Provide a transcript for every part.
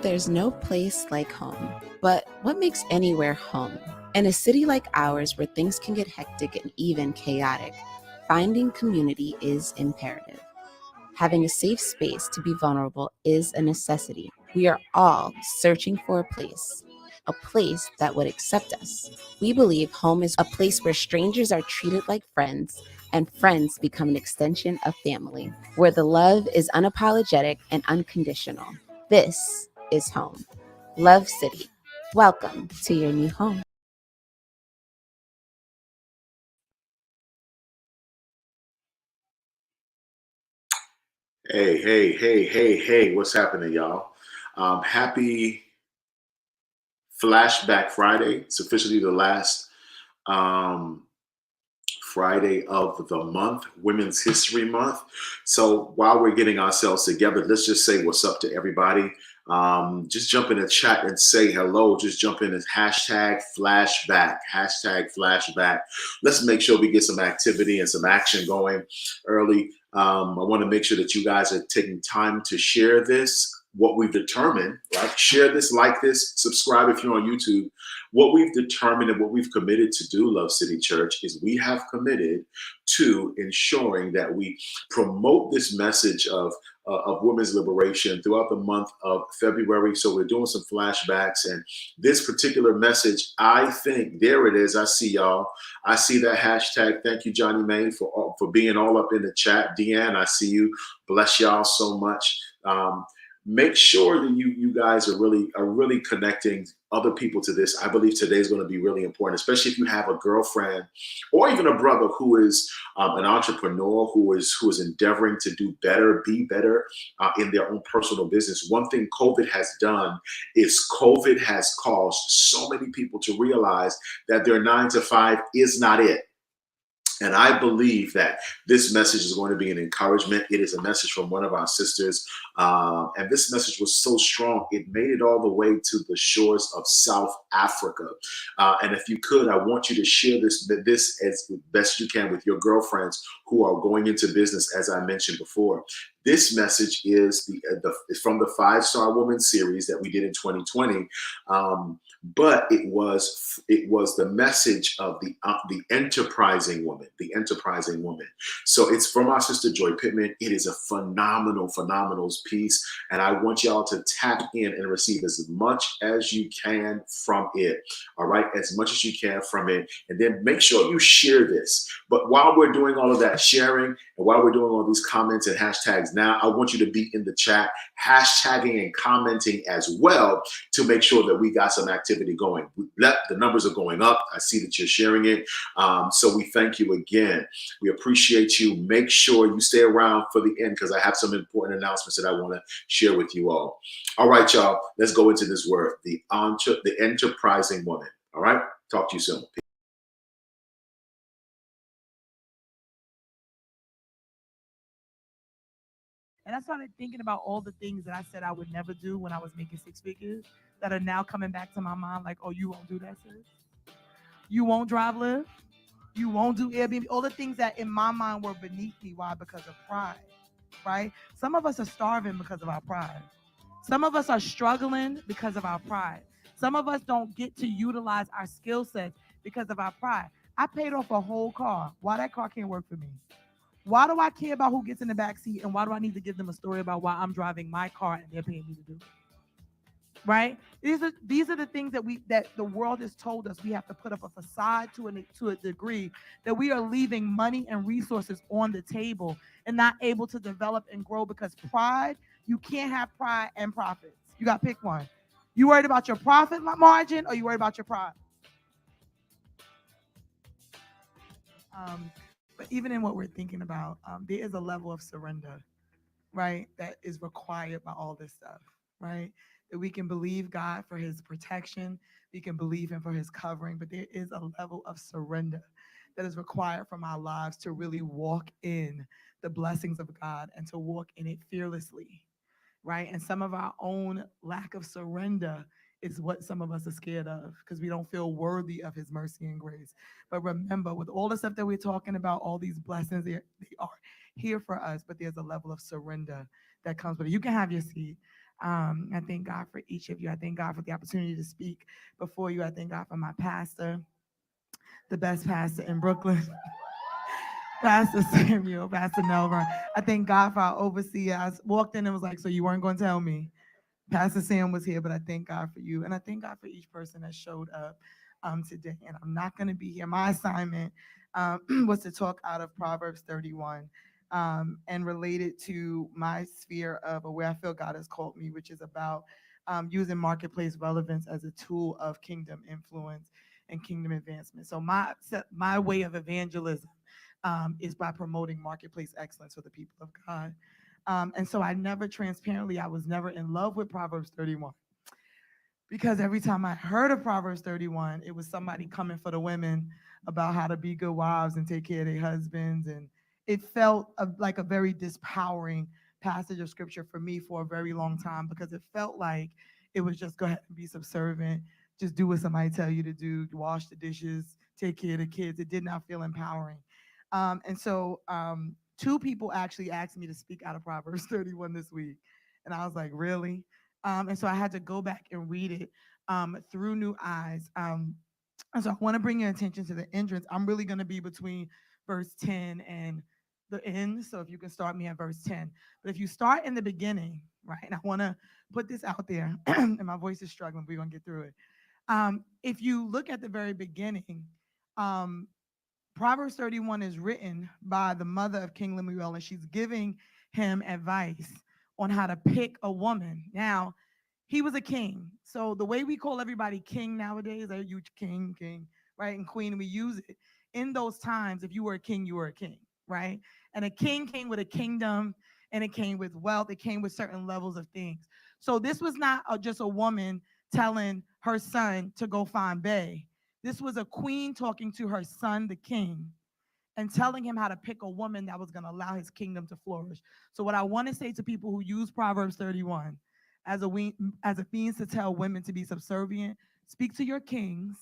There's no place like home, but what makes anywhere home? In a city like ours where things can get hectic and even chaotic, finding community is imperative. Having a safe space to be vulnerable is a necessity. We are all searching for a place that would accept us. We believe home is a place where strangers are treated like friends and friends become an extension of family, where the love is unapologetic and unconditional. This is home. Love City. Welcome to your new home. Hey, what's happening, y'all? Happy Flashback Friday. It's officially the last um, Friday of the month, Women's History Month. So while we're getting ourselves together, let's just say what's up to everybody. Just jump in the chat and say hello. Just jump in and hashtag flashback, hashtag flashback. Let's make sure we get some activity and some action going early. I want to make sure that you guys are taking time to share this, what we've determined, right? Share this, like this, subscribe if you're on YouTube. What we've determined and what we've committed to do, Love City Church, is we have committed to ensuring that we promote this message of women's liberation throughout the month of February. So we're doing some flashbacks, and this particular message, I think, there it is. I see y'all. I see that hashtag. Thank you, Johnny May, for being all up in the chat. Deanne, I see you. Bless y'all so much. Make sure that you guys are really connecting other people to this. I believe today is going to be really important, especially if you have a girlfriend or even a brother who is an entrepreneur who is endeavoring to do better, be better in their own personal business. One thing COVID has done is COVID has caused so many people to realize that their 9 to 5 is not it. And I believe that this message is going to be an encouragement. It is a message from one of our sisters. And this message was so strong, it made it all the way to the shores of South Africa. And if you could, I want you to share this as best you can with your girlfriends who are going into business, as I mentioned before. This message is from the 5-Star Woman series that we did in 2020. But it was the message of the enterprising woman, So it's from our sister Joy Pittman. It is a phenomenal piece, and I want y'all to tap in and receive as much as you can from it. All right, as much as you can from it, and then make sure you share this. But while we're doing all of that sharing, and while we're doing all these comments and hashtags, now I want you to be in the chat, hashtagging and commenting as well, to make sure that we got some activity going. The numbers are going up. I see that you're sharing it. So we thank you again. We appreciate you. Make sure you stay around for the end, because I have some important announcements that I want to share with you all. All right, y'all, let's go into this word, the enterprising woman. All right, talk to you soon. And I started thinking about all the things that I said I would never do when I was making 6 figures that are now coming back to my mind. Like, oh, you won't do that, sis? You won't drive Lyft? You won't do Airbnb? All the things that in my mind were beneath me. Why? Because of pride, right? Some of us are starving because of our pride. Some of us are struggling because of our pride. Some of us don't get to utilize our skill sets because of our pride. I paid off a whole car. Why that car can't work for me? Why do I care about who gets in the back seat, and why do I need to give them a story about why I'm driving my car and they're paying me to do it? Right? These are the things that the world has told us we have to put up a facade to a degree that we are leaving money and resources on the table and not able to develop and grow, because pride, you can't have pride and profits. You got to pick one. You worried about your profit margin, or you worried about your pride? But even in what we're thinking about, there is a level of surrender, right, that is required by all this stuff, right? That we can believe God for his protection, we can believe him for his covering, but there is a level of surrender that is required from our lives to really walk in the blessings of God and to walk in it fearlessly, right? And some of our own lack of surrender is what some of us are scared of because we don't feel worthy of his mercy and grace. But remember, with all the stuff that we're talking about, all these blessings, they are here for us, but there's a level of surrender that comes with it. You can have your seat. I thank God for each of you. I thank God for the opportunity to speak before you. I thank God for my pastor, the best pastor in Brooklyn, Pastor Samuel, Pastor Melvin. I thank God for our overseer. I walked in and was like, so you weren't going to tell me? Pastor Sam was here, but I thank God for you. And I thank God for each person that showed up today. And I'm not going to be here. My assignment was to talk out of Proverbs 31 and related to my sphere of where I feel God has called me, which is about using marketplace relevance as a tool of kingdom influence and kingdom advancement. So my way of evangelism is by promoting marketplace excellence for the people of God. And so I was never in love with Proverbs 31 because every time I heard of Proverbs 31, it was somebody coming for the women about how to be good wives and take care of their husbands. And it felt like a very dispowering passage of scripture for me for a very long time because it felt like it was just go ahead and be subservient, just do what somebody tell you to do, wash the dishes, take care of the kids. It did not feel empowering. And so two people actually asked me to speak out of Proverbs 31 this week. And I was like, really? And so I had to go back and read it through new eyes. And so I want to bring your attention to the entrance. I'm really going to be between verse 10 and the end. So if you can start me at verse 10. But if you start in the beginning, right, and I want to put this out there, and my voice is struggling, we're going to get through it. If you look at the very beginning, um, Proverbs 31 is written by the mother of King Lemuel, and she's giving him advice on how to pick a woman. Now, he was a king. So the way we call everybody king nowadays, are you king, right? And queen, and we use it. In those times, if you were a king, you were a king, right? And a king came with a kingdom and it came with wealth. It came with certain levels of things. So this was not just a woman telling her son to go find Bay. This was a queen talking to her son, the king, and telling him how to pick a woman that was going to allow his kingdom to flourish. So what I want to say to people who use Proverbs 31 as a means to tell women to be subservient, speak to your kings,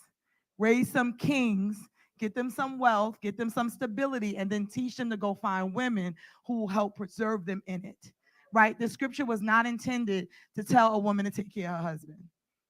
raise some kings, get them some wealth, get them some stability, and then teach them to go find women who will help preserve them in it. Right? The scripture was not intended to tell a woman to take care of her husband,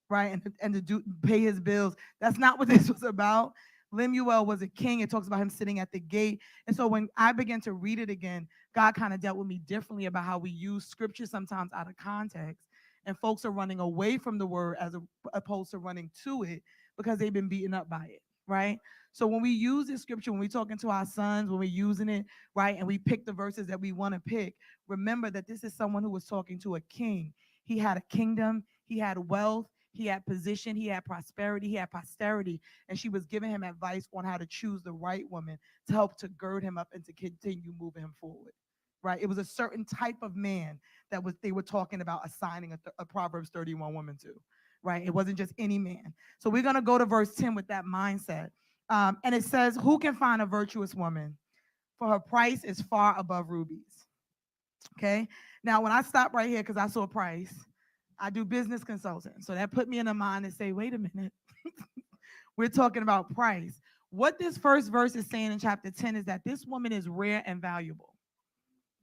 right? And to pay his bills. That's not what this was about. Lemuel was a king. It talks about him sitting at the gate. And so when I began to read it again, God kind of dealt with me differently about how we use scripture sometimes out of context. And folks are running away from the word as opposed to running to it because they've been beaten up by it, right? So when we use this scripture, when we're talking to our sons, when we're using it, right, and we pick the verses that we want to pick, remember that this is someone who was talking to a king. He had a kingdom, he had wealth, he had position, he had prosperity, he had posterity, and she was giving him advice on how to choose the right woman to help to gird him up and to continue moving him forward. Right? It was a certain type of man that was they were talking about assigning a Proverbs 31 woman to. Right? It wasn't just any man. So we're gonna go to verse 10 with that mindset. And it says, "Who can find a virtuous woman? For her price is far above rubies." Okay. Now, when I stop right here because I saw a price, I do business consulting. So that put me in a mind to say, wait a minute. We're talking about price. What this first verse is saying in chapter 10 is that this woman is rare and valuable,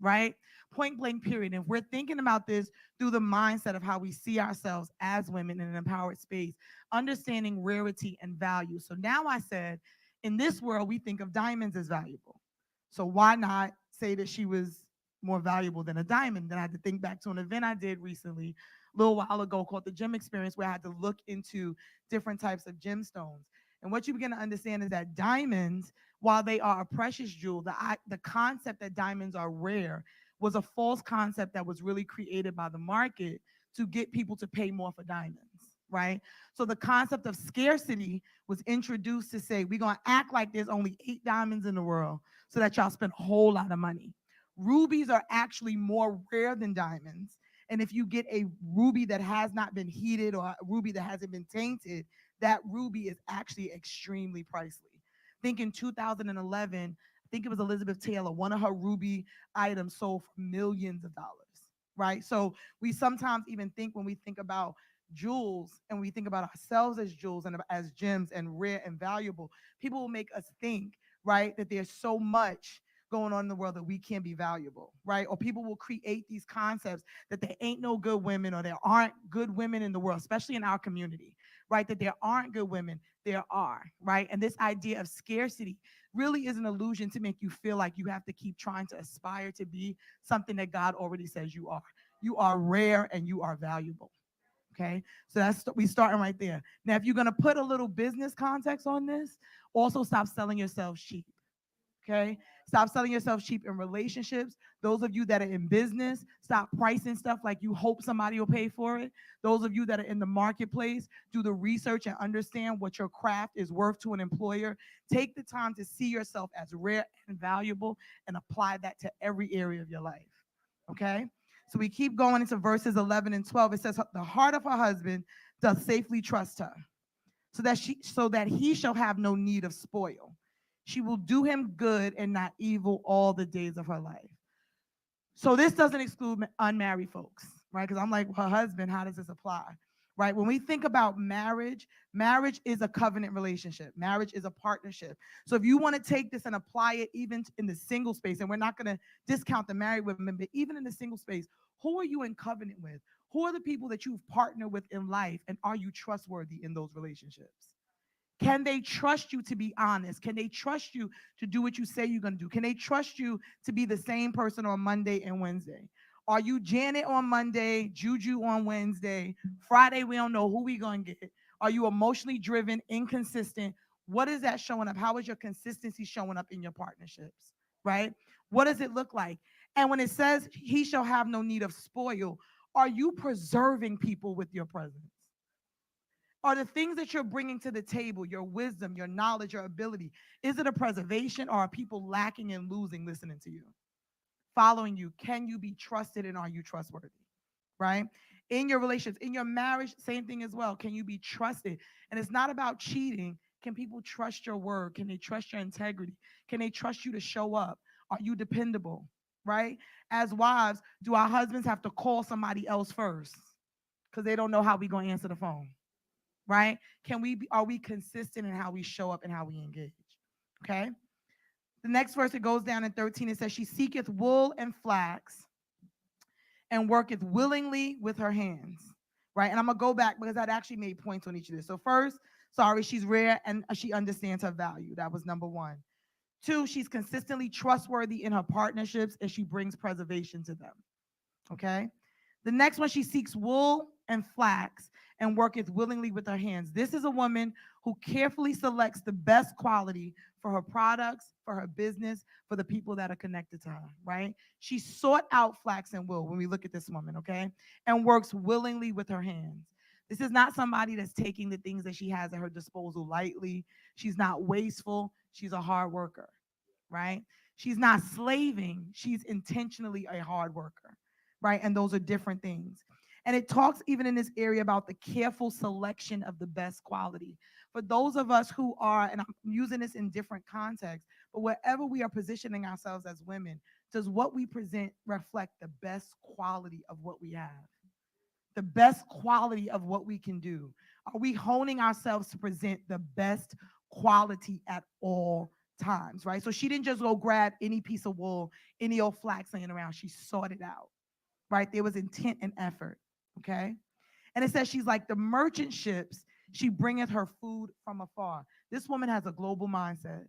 right? Point blank, period. If we're thinking about this through the mindset of how we see ourselves as women in an empowered space, understanding rarity and value. So now I said, in this world, we think of diamonds as valuable. So why not say that she was more valuable than a diamond? Then I had to think back to an event I did recently, a little while ago, called the Gem Experience, where I had to look into different types of gemstones. And what you begin to understand is that diamonds, while they are a precious jewel, the concept that diamonds are rare was a false concept that was really created by the market to get people to pay more for diamonds, right? So the concept of scarcity was introduced to say, we're going to act like there's only 8 diamonds in the world so that y'all spend a whole lot of money. Rubies are actually more rare than diamonds. And if you get a ruby that has not been heated or a ruby that hasn't been tainted, that ruby is actually extremely pricey. I think in 2011, I think it was Elizabeth Taylor, one of her ruby items sold for millions of dollars, right? So we sometimes even think when we think about jewels and we think about ourselves as jewels and as gems and rare and valuable, people will make us think, right, that there's so much going on in the world that we can't be valuable, right? Or people will create these concepts that there ain't no good women or there aren't good women in the world, especially in our community, right? That there aren't good women, there are, right? And this idea of scarcity really is an illusion to make you feel like you have to keep trying to aspire to be something that God already says you are. You are rare and you are valuable. Okay, so that's we starting right there. Now, if you're gonna put a little business context on this, also stop selling yourself cheap. Okay, stop selling yourself cheap in relationships. Those of you that are in business, stop pricing stuff like you hope somebody will pay for it. Those of you that are in the marketplace, do the research and understand what your craft is worth to an employer. Take the time to see yourself as rare and valuable and apply that to every area of your life. Okay, so we keep going into verses 11 and 12. It says, the heart of her husband doth safely trust her, so that he shall have no need of spoil. She will do him good and not evil all the days of her life. So this doesn't exclude unmarried folks, right? Because I'm like, her husband, how does this apply? Right? When we think about marriage, marriage is a covenant relationship. Marriage is a partnership. So if you want to take this and apply it even in the single space, and we're not going to discount the married women, but even in the single space, who are you in covenant with? Who are the people that you've partnered with in life? And are you trustworthy in those relationships? Can they trust you to be honest? Can they trust you to do what you say you're going to do? Can they trust you to be the same person on Monday and Wednesday? Are you Janet on Monday, Juju on Wednesday, Friday we don't know who we going to get? Are you emotionally driven, inconsistent? What is that showing up? How is your consistency showing up in your partnerships, right? What does it look like? And when it says he shall have no need of spoil, are you preserving people with your presence? Are the things that you're bringing to the table, your wisdom, your knowledge, your ability, is it a preservation or are people lacking and losing listening to you? Following you, can you be trusted and are you trustworthy? Right? In your relationships, in your marriage, same thing as well. Can you be trusted? And it's not about cheating. Can people trust your word? Can they trust your integrity? Can they trust you to show up? Are you dependable? Right? As wives, do our husbands have to call somebody else first? Because they don't know how we going to answer the phone, right? Are we consistent in how we show up and how we engage? Okay. The next verse, it goes down in 13. It says, she seeketh wool and flax and worketh willingly with her hands. Right. And I'm going to go back because I'd actually made points on each of this. So first, sorry, she's rare and she understands her value. That was number one. Two, she's consistently trustworthy in her partnerships and she brings preservation to them. Okay. The next one, she seeks wool and flax and worketh willingly with her hands. This is a woman who carefully selects the best quality for her products, for her business, for the people that are connected to her, right? She sought out flax and wool when we look at this woman, okay? And works willingly with her hands. This is not somebody that's taking the things that she has at her disposal lightly. She's not wasteful. She's a hard worker, right? She's not slaving. She's intentionally a hard worker, right? And those are different things. And it talks even in this area about the careful selection of the best quality. For those of us who are, and I'm using this in different contexts, but wherever we are positioning ourselves as women, does what we present reflect the best quality of what we have? The best quality of what we can do? Are we honing ourselves to present the best quality at all times, right? So she didn't just go grab any piece of wool, any old flax laying around. She sought it out, right? There was intent and effort, okay? And it says she's like the merchant ships, she bringeth her food from afar. This woman has a global mindset,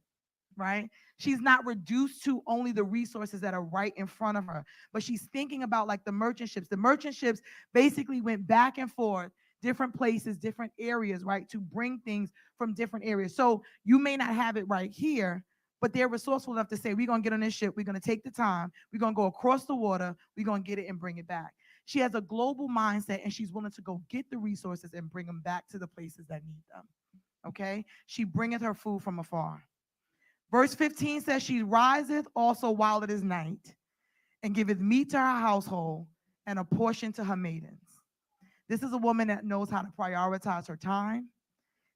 right? She's not reduced to only the resources that are right in front of her, but she's thinking about like the merchant ships. The merchant ships basically went back and forth, different places, different areas, right, to bring things from different areas. So you may not have it right here, but they're resourceful enough to say, we're going to get on this ship, we're going to take the time, we're going to go across the water, we're going to get it and bring it back. She has a global mindset and she's willing to go get the resources and bring them back to the places that need them, okay? She bringeth her food from afar. Verse 15 says, she riseth also while it is night, and giveth meat to her household, and a portion to her maidens. This is a woman that knows how to prioritize her time,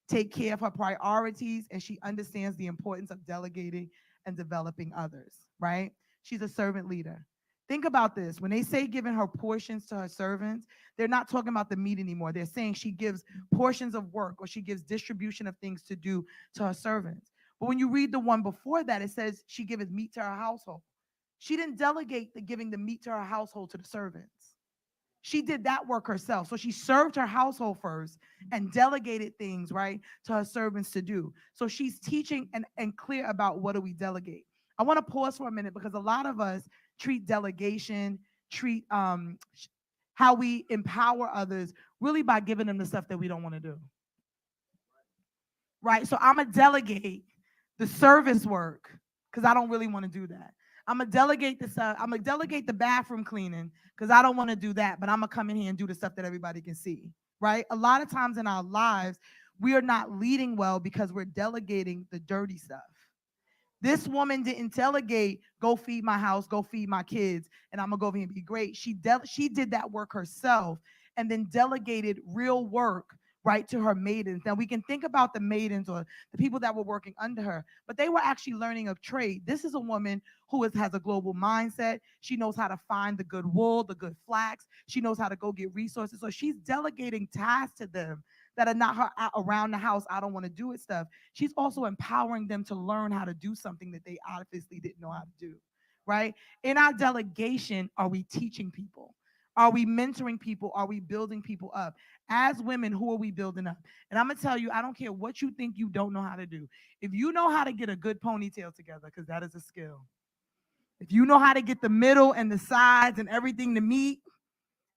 take care of her priorities, and she understands the importance of delegating and developing others, right? She's a servant leader. Think about this. When they say giving her portions to her servants, they're not talking about the meat anymore. They're saying she gives portions of work or she gives distribution of things to do to her servants. But when you read the one before that, it says she giveth meat to her household. She didn't delegate the giving the meat to her household to the servants. She did that work herself. So she served her household first and delegated things, right, to her servants to do. So she's teaching and clear about what do we delegate. I want to pause for a minute because a lot of us treat delegation, treat how we empower others really by giving them the stuff that we don't want to do. Right? So I'm going to delegate the service work because I don't really want to do that. I'm gonna delegate this. I'm gonna delegate the bathroom cleaning because I don't want to do that. But I'm gonna come in here and do the stuff that everybody can see. Right? A lot of times in our lives, we are not leading well because we're delegating the dirty stuff. This woman didn't delegate, go feed my house, go feed my kids, and I'm gonna go over here and be great. She did that work herself and then delegated real work right to her maidens. Now we can think about the maidens or the people that were working under her, but they were actually learning a trade. This is a woman who has a global mindset. She knows how to find the good wool, the good flax. She knows how to go get resources. So she's delegating tasks to them that are not her around the house. I don't want to do it stuff. She's also empowering them to learn how to do something that they obviously didn't know how to do, right? In our delegation, are we teaching people? Are we mentoring people? Are we building people up? As women, who are we building up? And I'm going to tell you, I don't care what you think you don't know how to do. If you know how to get a good ponytail together, because that is a skill. If you know how to get the middle and the sides and everything to meet,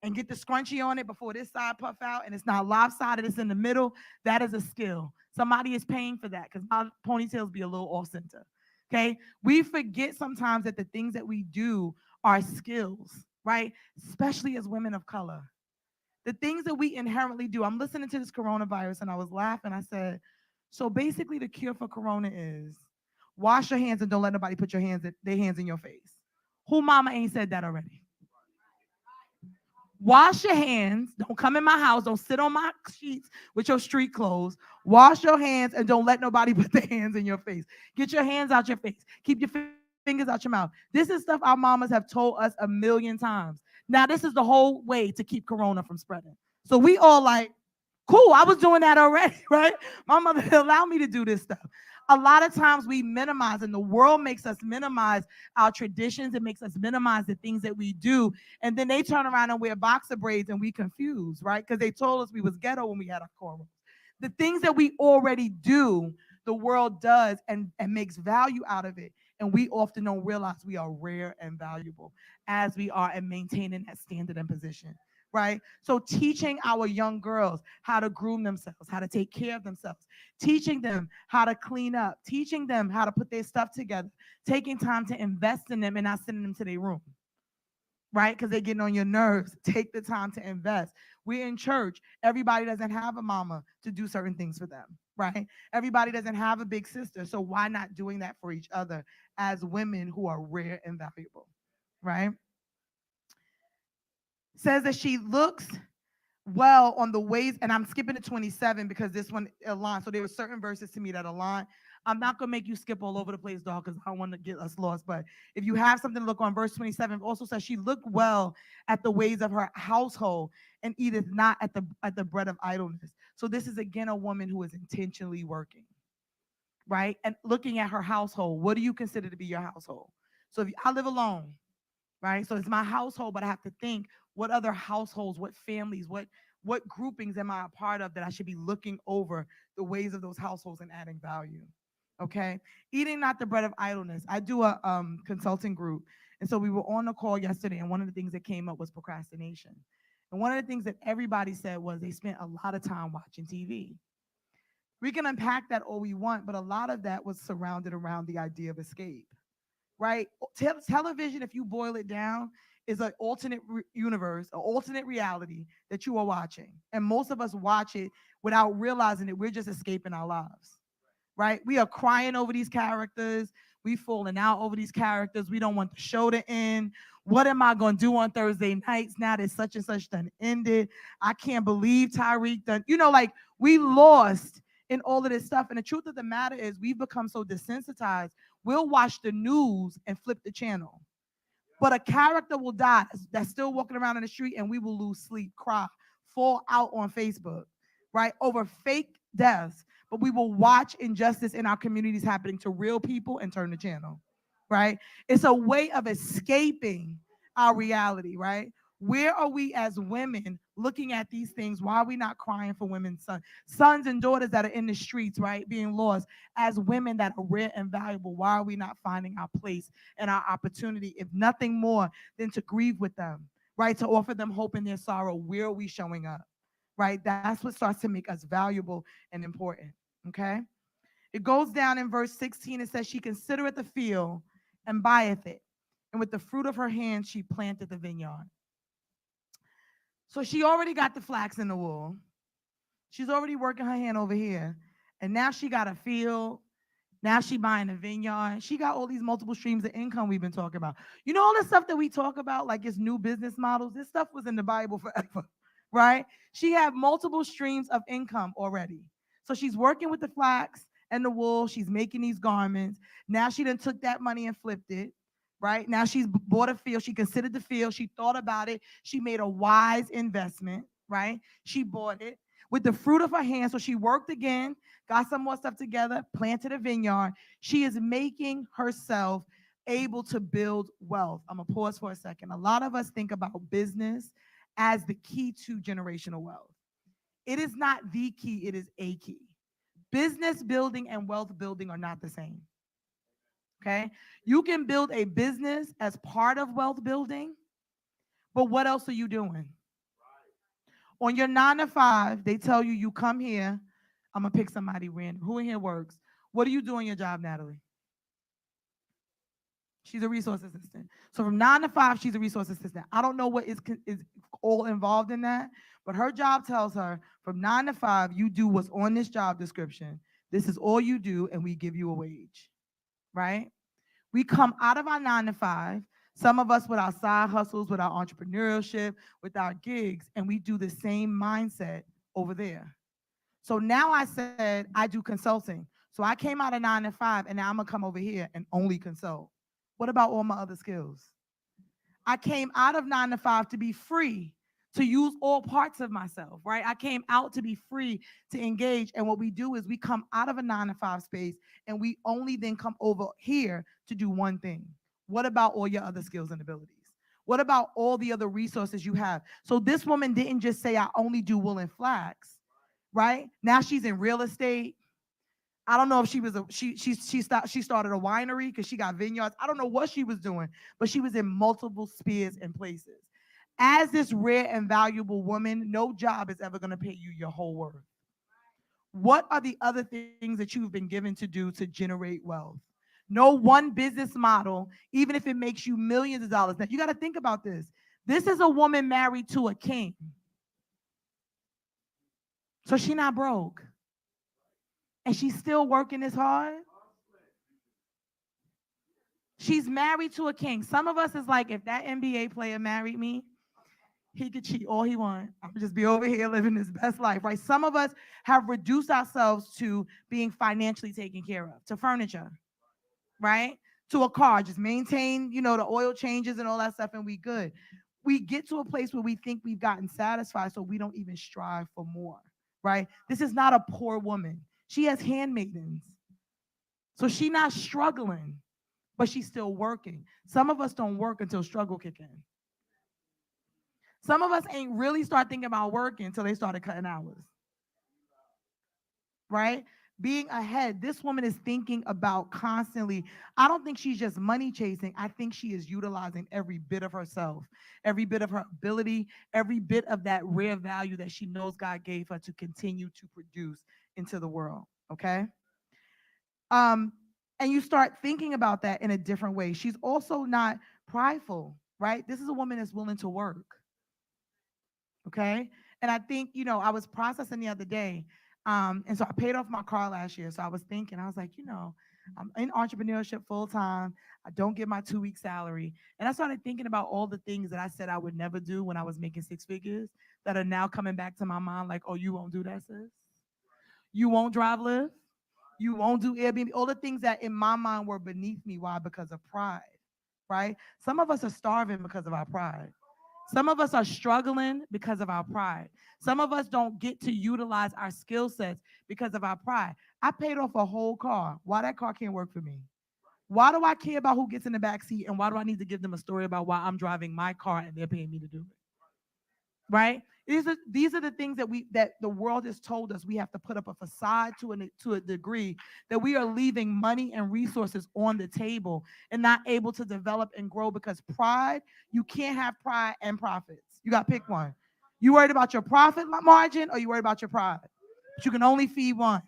and get the scrunchie on it before this side puff out and it's not lopsided, it's in the middle, that is a skill. Somebody is paying for that because my ponytails be a little off center. Okay. We forget sometimes that the things that we do are skills, right? Especially as women of color. The things that we inherently do. I'm listening to this coronavirus and I was laughing. I said, so basically the cure for corona is wash your hands and don't let nobody put their hands in your face. Who mama ain't said that already? Wash your hands. Don't come in my house. Don't sit on my sheets with your street clothes. Wash your hands and don't let nobody put their hands in your face. Get your hands out your face. Keep your fingers out your mouth. This is stuff our mamas have told us a million times. Now, this is the whole way to keep corona from spreading. So we all like, cool, I was doing that already, right? My mother allowed me to do this stuff. A lot of times we minimize, and the world makes us minimize our traditions. It makes us minimize the things that we do. And then they turn around and wear boxer braids and we confused, right? Because they told us we was ghetto when we had our cornrows. The things that we already do, the world does and makes value out of it. And we often don't realize we are rare and valuable as we are and maintaining that standard and position. Right? So teaching our young girls how to groom themselves, how to take care of themselves, teaching them how to clean up, teaching them how to put their stuff together, taking time to invest in them and not sending them to their room. Right? Because they're getting on your nerves. Take the time to invest. We're in church. Everybody doesn't have a mama to do certain things for them. Right? Everybody doesn't have a big sister. So why not doing that for each other as women who are rare and valuable? Right? Says that she looks well on the ways, and I'm skipping to 27 because this one aligns. So there were certain verses to me that align. I'm not gonna make you skip all over the place, dog, because I don't want to get us lost. But if you have something to look on, verse 27 also says she looked well at the ways of her household and eateth not at the bread of idleness. So this is again a woman who is intentionally working, right? And looking at her household. What do you consider to be your household? So if I live alone, right? So it's my household, but I have to think what other households, what families, what groupings am I a part of that I should be looking over the ways of those households and adding value. Okay, eating not the bread of idleness. I do a consulting group, and so we were on a call yesterday, and one of the things that came up was procrastination. And one of the things that everybody said was they spent a lot of time watching TV. We can unpack that all we want, but a lot of that was surrounded around the idea of escape, right? Television, if you boil it down, is an alternate universe, an alternate reality that you are watching. And most of us watch it without realizing that we're just escaping our lives, right? We are crying over these characters. We falling out over these characters. We don't want the show to end. What am I going to do on Thursday nights now that such and such done ended? I can't believe Tyreek done. Like we lost in all of this stuff. And the truth of the matter is we've become so desensitized. We'll watch the news and flip the channel. But a character will die that's still walking around in the street, and we will lose sleep, cry, fall out on Facebook, right? Over fake deaths. But we will watch injustice in our communities happening to real people and turn the channel, right? It's a way of escaping our reality, right? Where are we as women looking at these things? Why are we not crying for women's sons and daughters that are in the streets, right, being lost? As women that are rare and valuable, why are we not finding our place and our opportunity, if nothing more than to grieve with them, right? To offer them hope in their sorrow. Where are we showing up, right? That's what starts to make us valuable and important, okay? It goes down in verse 16. It says, she considereth the field and buyeth it, and with the fruit of her hand she planted the vineyard. So she already got the flax in the wool. She's already working her hand over here. And now she got a field. Now she buying a vineyard. She got all these multiple streams of income we've been talking about. You know all the stuff that we talk about, like it's new business models? This stuff was in the Bible forever, right? She had multiple streams of income already. So she's working with the flax and the wool. She's making these garments. Now she done took that money and flipped it, right? Now she's bought a field. She considered the field. She thought about it. She made a wise investment, right? She bought it with the fruit of her hand. So she worked again, got some more stuff together, planted a vineyard. She is making herself able to build wealth. I'm going to pause for a second. A lot of us think about business as the key to generational wealth. It is not the key, it is a key. Business building and wealth building are not the same. Okay? You can build a business as part of wealth building, but what else are you doing? On your 9 to 5, they tell you, you come here. I'm going to pick somebody random. Who in here works? What do you do in your job, Natalie? She's a resource assistant. So from 9 to 5, she's a resource assistant. I don't know what is all involved in that, but her job tells her from 9 to 5, you do what's on this job description. This is all you do, and we give you a wage, right? We come out of our 9 to 5, some of us with our side hustles, with our entrepreneurship, with our gigs, and we do the same mindset over there. So now I said, I do consulting. So I came out of 9 to 5, and now I'm going to come over here and only consult. What about all my other skills? I came out of 9 to 5 to be free, to use all parts of myself, right? I came out to be free, to engage. And what we do is we come out of a 9 to 5 space, and we only then come over here to do one thing. What about all your other skills and abilities? What about all the other resources you have? So this woman didn't just say, I only do wool and flax, right? Now she's in real estate. I don't know if she was she started a winery because she got vineyards. I don't know what she was doing, but she was in multiple spheres and places. As this rare and valuable woman, no job is ever going to pay you your whole worth. What are the other things that you've been given to do to generate wealth? No one business model, even if it makes you millions of dollars. Now you got to think about this. This is a woman married to a king. So she's not broke. And she's still working as hard. She's married to a king. Some of us is like, if that NBA player married me, he could cheat all he wants. I'm just be over here living his best life, right? Some of us have reduced ourselves to being financially taken care of, to furniture, right? To a car, just maintain, the oil changes and all that stuff, and we good. We get to a place where we think we've gotten satisfied, so we don't even strive for more, right? This is not a poor woman. She has handmaidens. So she's not struggling, but she's still working. Some of us don't work until struggle kick in. Some of us ain't really start thinking about working until they started cutting hours. Right? Being ahead. This woman is thinking about constantly. I don't think she's just money chasing. I think she is utilizing every bit of herself, every bit of her ability, every bit of that rare value that she knows God gave her to continue to produce into the world. Okay? And you start thinking about that in a different way. She's also not prideful, right? This is a woman that's willing to work. Okay? And I think, I was processing the other day. And so I paid off my car last year. So I was thinking, I was like, I'm in entrepreneurship full time. I don't get my 2-week salary. And I started thinking about all the things that I said I would never do when I was making 6 figures that are now coming back to my mind, like, oh, you won't do that, sis? You won't drive Lyft? You won't do Airbnb? All the things that in my mind were beneath me. Why? Because of pride, right? Some of us are starving because of our pride. Some of us are struggling because of our pride. Some of us don't get to utilize our skill sets because of our pride. I paid off a whole car. Why that car can't work for me? Why do I care about who gets in the back seat, and why do I need to give them a story about why I'm driving my car and they're paying me to do it? Right? These are the things that the world has told us we have to put up a facade to a degree that we are leaving money and resources on the table and not able to develop and grow, because pride, you can't have pride and profits. You got to pick one. You worried about your profit margin, or you worried about your pride? But you can only feed one.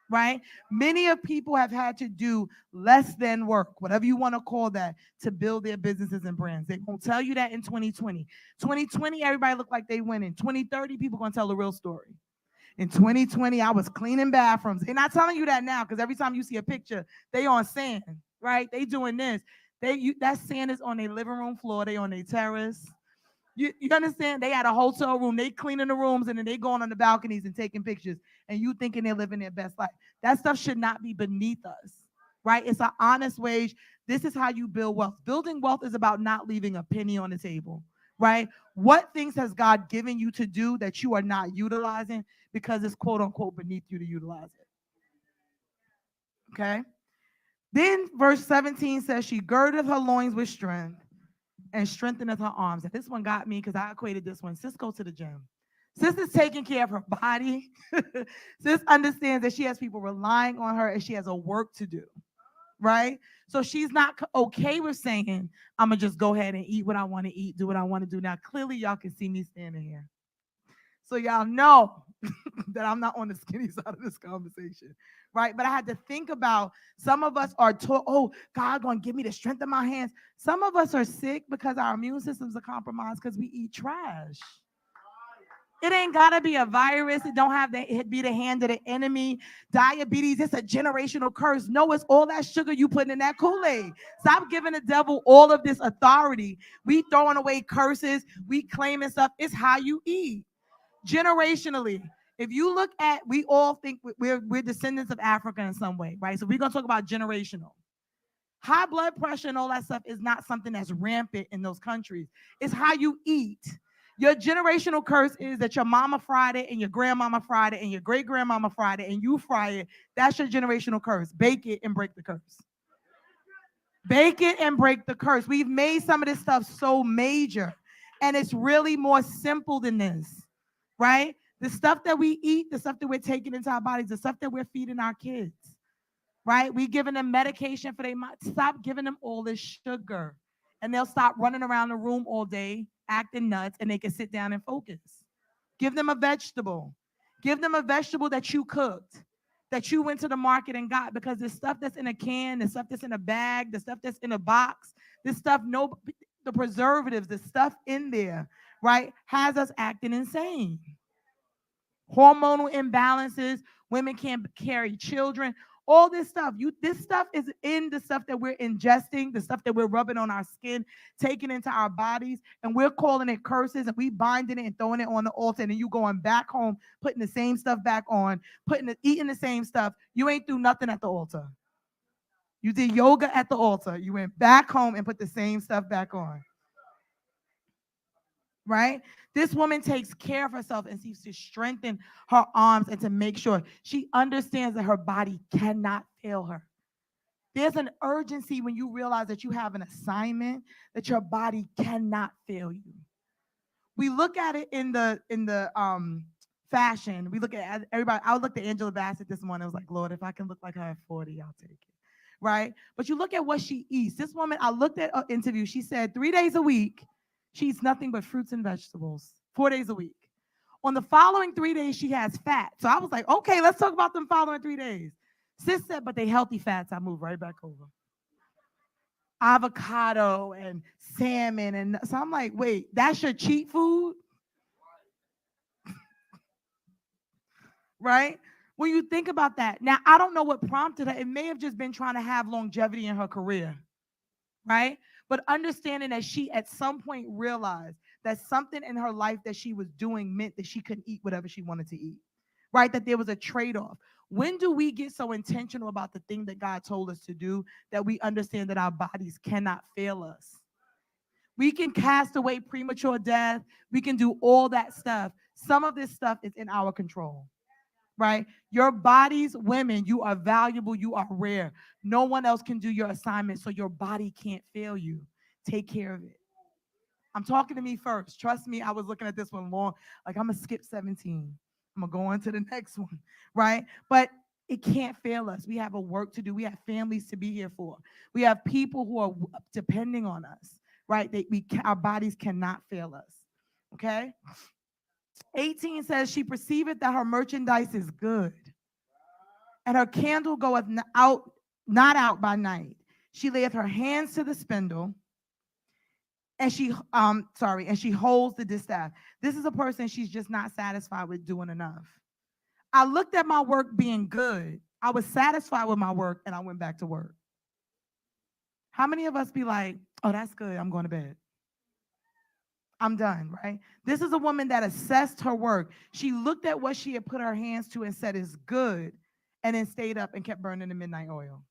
Right? Many of people have had to do less than work, whatever you want to call that, to build their businesses and brands. They won't tell you that in 2020. 2020, everybody looked like they winning. 2030, people going to tell the real story. In 2020, I was cleaning bathrooms. They're not telling you that now, because every time you see a picture, they on sand, right? They doing this. That sand is on their living room floor. They on their terrace. You understand? They had a hotel room. They cleaning the rooms, and then they going on the balconies and taking pictures, and you thinking they're living their best life. That stuff should not be beneath us, right? It's an honest wage. This is how you build wealth. Building wealth is about not leaving a penny on the table, right? What things has God given you to do that you are not utilizing because it's quote unquote beneath you to utilize it? Okay. Then verse 17 says, she girded her loins with strength and strengtheneth her arms. And this one got me because I equated this one. Sis go to the gym. Sis is taking care of her body. Sis understands that she has people relying on her and she has a work to do, right? So she's not okay with saying, I'm going to just go ahead and eat what I want to eat, do what I want to do. Now, clearly, y'all can see me standing here. So y'all know that I'm not on the skinny side of this conversation, right? But I had to think about, some of us are taught, oh, God gonna give me the strength in my hands. Some of us are sick because our immune systems are compromised because we eat trash. It ain't gotta be a virus. It don't have to be the hand of the enemy. Diabetes, it's a generational curse. No, it's all that sugar you putting in that Kool-Aid. Stop giving the devil all of this authority. We throwing away curses. We claiming stuff. It's how you eat. Generationally, if you look at, we all think we're descendants of Africa in some way, right? So we're going to talk about generational. High blood pressure and all that stuff is not something that's rampant in those countries. It's how you eat. Your generational curse is that your mama fried it and your grandmama fried it and your great grandmama fried it and you fry it. That's your generational curse. Bake it and break the curse. Bake it and break the curse. We've made some of this stuff so major, and it's really more simple than this. Right? The stuff that we eat, the stuff that we're taking into our bodies, the stuff that we're feeding our kids, right? We giving them medication for their mind. Stop giving them all this sugar, and they'll stop running around the room all day acting nuts, and they can sit down and focus. Give them a vegetable. Give them a vegetable that you cooked, that you went to the market and got, because the stuff that's in a can, the stuff that's in a bag, the stuff that's in a box, this stuff, the preservatives, the stuff in there, right, has us acting insane. Hormonal imbalances, women can't carry children, all this stuff. This stuff is in the stuff that we're ingesting, the stuff that we're rubbing on our skin, taking into our bodies, and we're calling it curses, and we binding it and throwing it on the altar, and then you going back home, putting the same stuff back on, eating the same stuff. You ain't do nothing at the altar. You did yoga at the altar. You went back home and put the same stuff back on. Right? This woman takes care of herself and seeks to strengthen her arms and to make sure she understands that her body cannot fail her. There's an urgency when you realize that you have an assignment, that your body cannot fail you. We look at it in the fashion. We look at everybody. I looked at Angela Bassett this morning. I was like, Lord, if I can look like her at 40, I'll take it. Right? But you look at what she eats. This woman, I looked at an interview. She said 3 days a week, she eats nothing but fruits and vegetables, 4 days a week. On the following 3 days, she has fat. So I was like, okay, let's talk about them following 3 days. Sis said, but they healthy fats. I move right back over. Avocado and salmon. And so I'm like, wait, that's your cheat food? Right? When you think about that. Now, I don't know what prompted her. It may have just been trying to have longevity in her career. Right? But understanding that she at some point realized that something in her life that she was doing meant that she couldn't eat whatever she wanted to eat. right? That there was a trade-off. When do we get so intentional about the thing that God told us to do that we understand that our bodies cannot fail us? We can cast away premature death. We can do all that stuff. Some of this stuff is in our control, right? Your bodies, women, you are valuable. You are rare. No one else can do your assignment, so your body can't fail you. Take care of it. I'm talking to me first. Trust me, I was looking at this one long. Like, I'm going to skip 17. I'm going to go on to the next one, right? But it can't fail us. We have a work to do. We have families to be here for. We have people who are depending on us, right? Our bodies cannot fail us, okay? 18 says, she perceiveth that her merchandise is good, and her candle goeth not out by night. She layeth her hands to the spindle, and she holds the distaff. This is a person, she's just not satisfied with doing enough. I looked at my work being good. I was satisfied with my work, and I went back to work. How many of us be like, oh, that's good, I'm going to bed, I'm done, right? This is a woman that assessed her work. She looked at what she had put her hands to and said is good, and then stayed up and kept burning the midnight oil.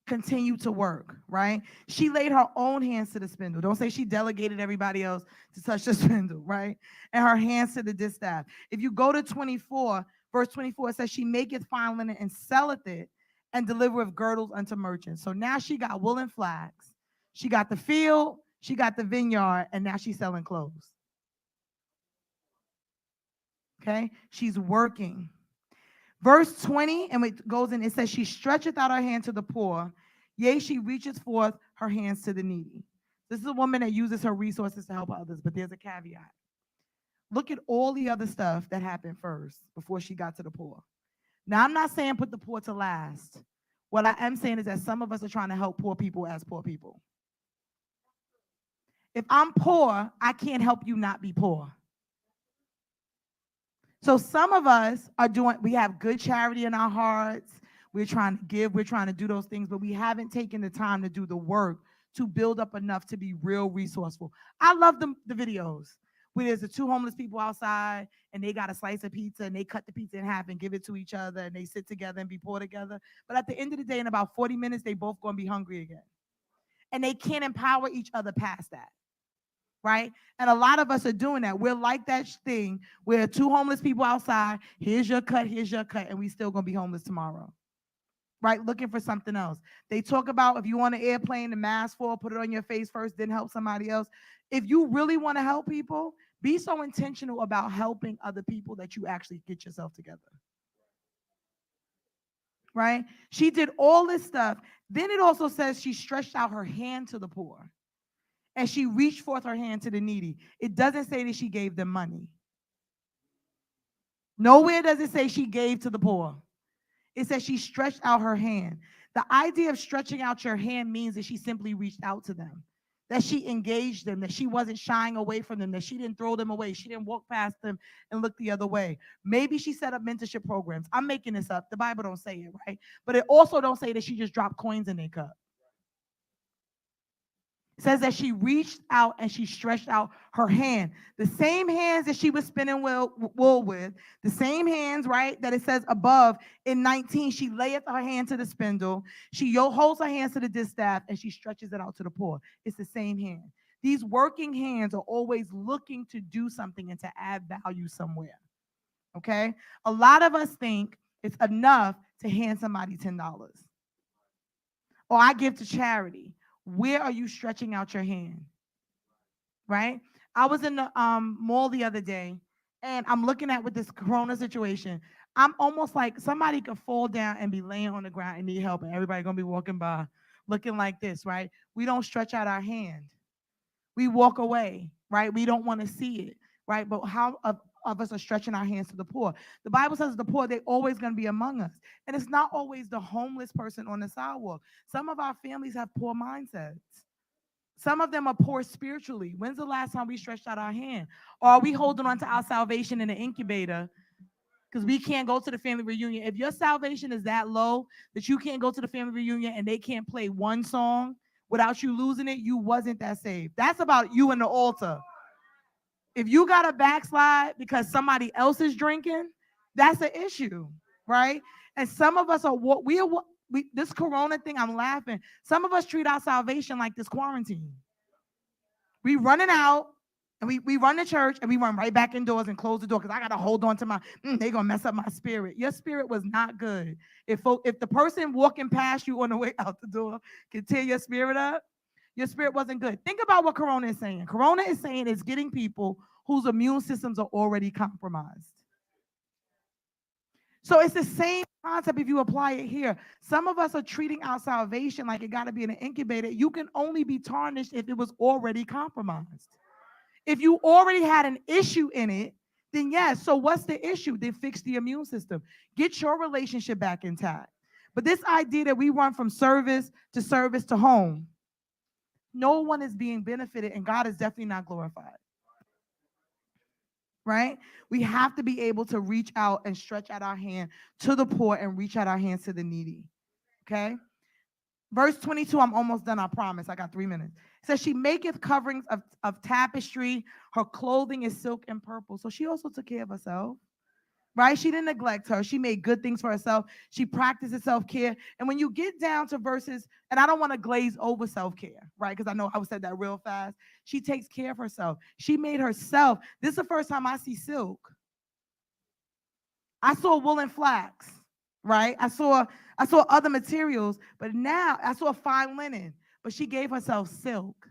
Continue to work, right? She laid her own hands to the spindle. Don't say she delegated everybody else to touch the spindle, right? And her hands to the distaff. If you go to 24, verse 24, it says, she maketh fine linen and selleth it, and delivereth girdles unto merchants. So now she got wool and flax. She got the field, she got the vineyard, and now she's selling clothes. Okay? She's working. Verse 20, and it goes in, it says, she stretcheth out her hand to the poor, yea, she reacheth forth her hands to the needy. This is a woman that uses her resources to help others, but there's a caveat. Look at all the other stuff that happened first before she got to the poor. Now, I'm not saying put the poor to last. What I am saying is that some of us are trying to help poor people as poor people. If I'm poor, I can't help you not be poor. So some of us we have good charity in our hearts. We're trying to give, we're trying to do those things, but we haven't taken the time to do the work to build up enough to be real resourceful. I love the videos where there's the two homeless people outside and they got a slice of pizza and they cut the pizza in half and give it to each other and they sit together and be poor together. But at the end of the day, in about 40 minutes, they both going to be hungry again. And they can't empower each other past that. Right? And a lot of us are doing that. We're like that thing where two homeless people outside, here's your cut, and we still gonna be homeless tomorrow. Right? Looking for something else. They talk about if you on an airplane, the mask fall, put it on your face first, then help somebody else. If you really want to help people, be so intentional about helping other people that you actually get yourself together. Right? She did all this stuff. Then it also says she stretched out her hand to the poor, and she reached forth her hand to the needy. It doesn't say that she gave them money. Nowhere does it say she gave to the poor. It says she stretched out her hand. The idea of stretching out your hand means that she simply reached out to them, that she engaged them, that she wasn't shying away from them, that she didn't throw them away. She didn't walk past them and look the other way. Maybe she set up mentorship programs. I'm making this up. The Bible don't say it, right? But it also don't say that she just dropped coins in their cup. Says that she reached out and she stretched out her hand. The same hands that she was spinning wool with, the same hands, right, that it says above in 19, she layeth her hand to the spindle, she holds her hands to the distaff, and she stretches it out to the poor. It's the same hand. These working hands are always looking to do something and to add value somewhere, okay? A lot of us think it's enough to hand somebody $10. Or I give to charity. Where are you stretching out your hand? Right? I was in the mall the other day, and I'm looking at with this corona situation. I'm almost like somebody could fall down and be laying on the ground and need help, and everybody gonna be walking by looking like this, right? We don't stretch out our hand. We walk away, right? We don't want to see it, right? But how of us are stretching our hands to the poor? The Bible says the poor, they're always going to be among us. And it's not always the homeless person on the sidewalk. Some of our families have poor mindsets. Some of them are poor spiritually. When's the last time we stretched out our hand? Or are we holding on to our salvation in an incubator because we can't go to the family reunion? If your salvation is that low that you can't go to the family reunion and they can't play one song without you losing it, you wasn't that saved. That's about you and the altar. If you got to backslide because somebody else is drinking, that's an issue, right? And some of us are what we this corona thing, I'm laughing. Some of us treat our salvation like this quarantine. We running out and we run to church and we run right back indoors and close the door because I gotta hold on to my they gonna mess up my spirit. Your spirit was not good. If the person walking past you on the way out the door can tear your spirit up, your spirit wasn't good. Think about what Corona is saying. Corona is saying it's getting people whose immune systems are already compromised. So it's the same concept if you apply it here. Some of us are treating our salvation like it got to be in an incubator. You can only be tarnished if it was already compromised. If you already had an issue in it, then yes. So what's the issue? Then fix the immune system. Get your relationship back intact. But this idea that we run from service to home, no one is being benefited and God is definitely not glorified. Right? We have to be able to reach out and stretch out our hand to the poor and reach out our hands to the needy. Okay? Verse 22, I'm almost done, I promise. I got 3 minutes. It says, she maketh coverings of tapestry. Her clothing is silk and purple. So she also took care of herself. Right? She didn't neglect her. She made good things for herself. She practices self-care. And when you get down to verses, and I don't want to glaze over self-care, right? Because I know I said that real fast. She takes care of herself. She made herself. This is the first time I see silk. I saw wool and flax, right? I saw other materials, but now I saw fine linen. But she gave herself silk,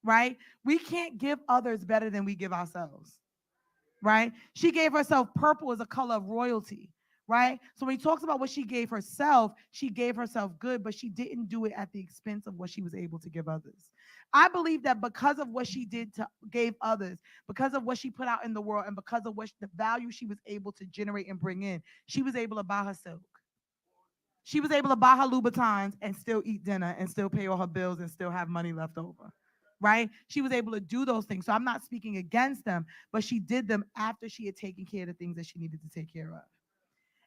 right? We can't give others better than we give ourselves. Right? She gave herself purple as a color of royalty, right? So when he talks about what she gave herself good, but she didn't do it at the expense of what she was able to give others. I believe that because of what she gave others, because of what she put out in the world, and because of the value she was able to generate and bring in, she was able to buy her silk. She was able to buy her Louboutins and still eat dinner and still pay all her bills and still have money left over. Right? She was able to do those things. So I'm not speaking against them, but she did them after she had taken care of the things that she needed to take care of.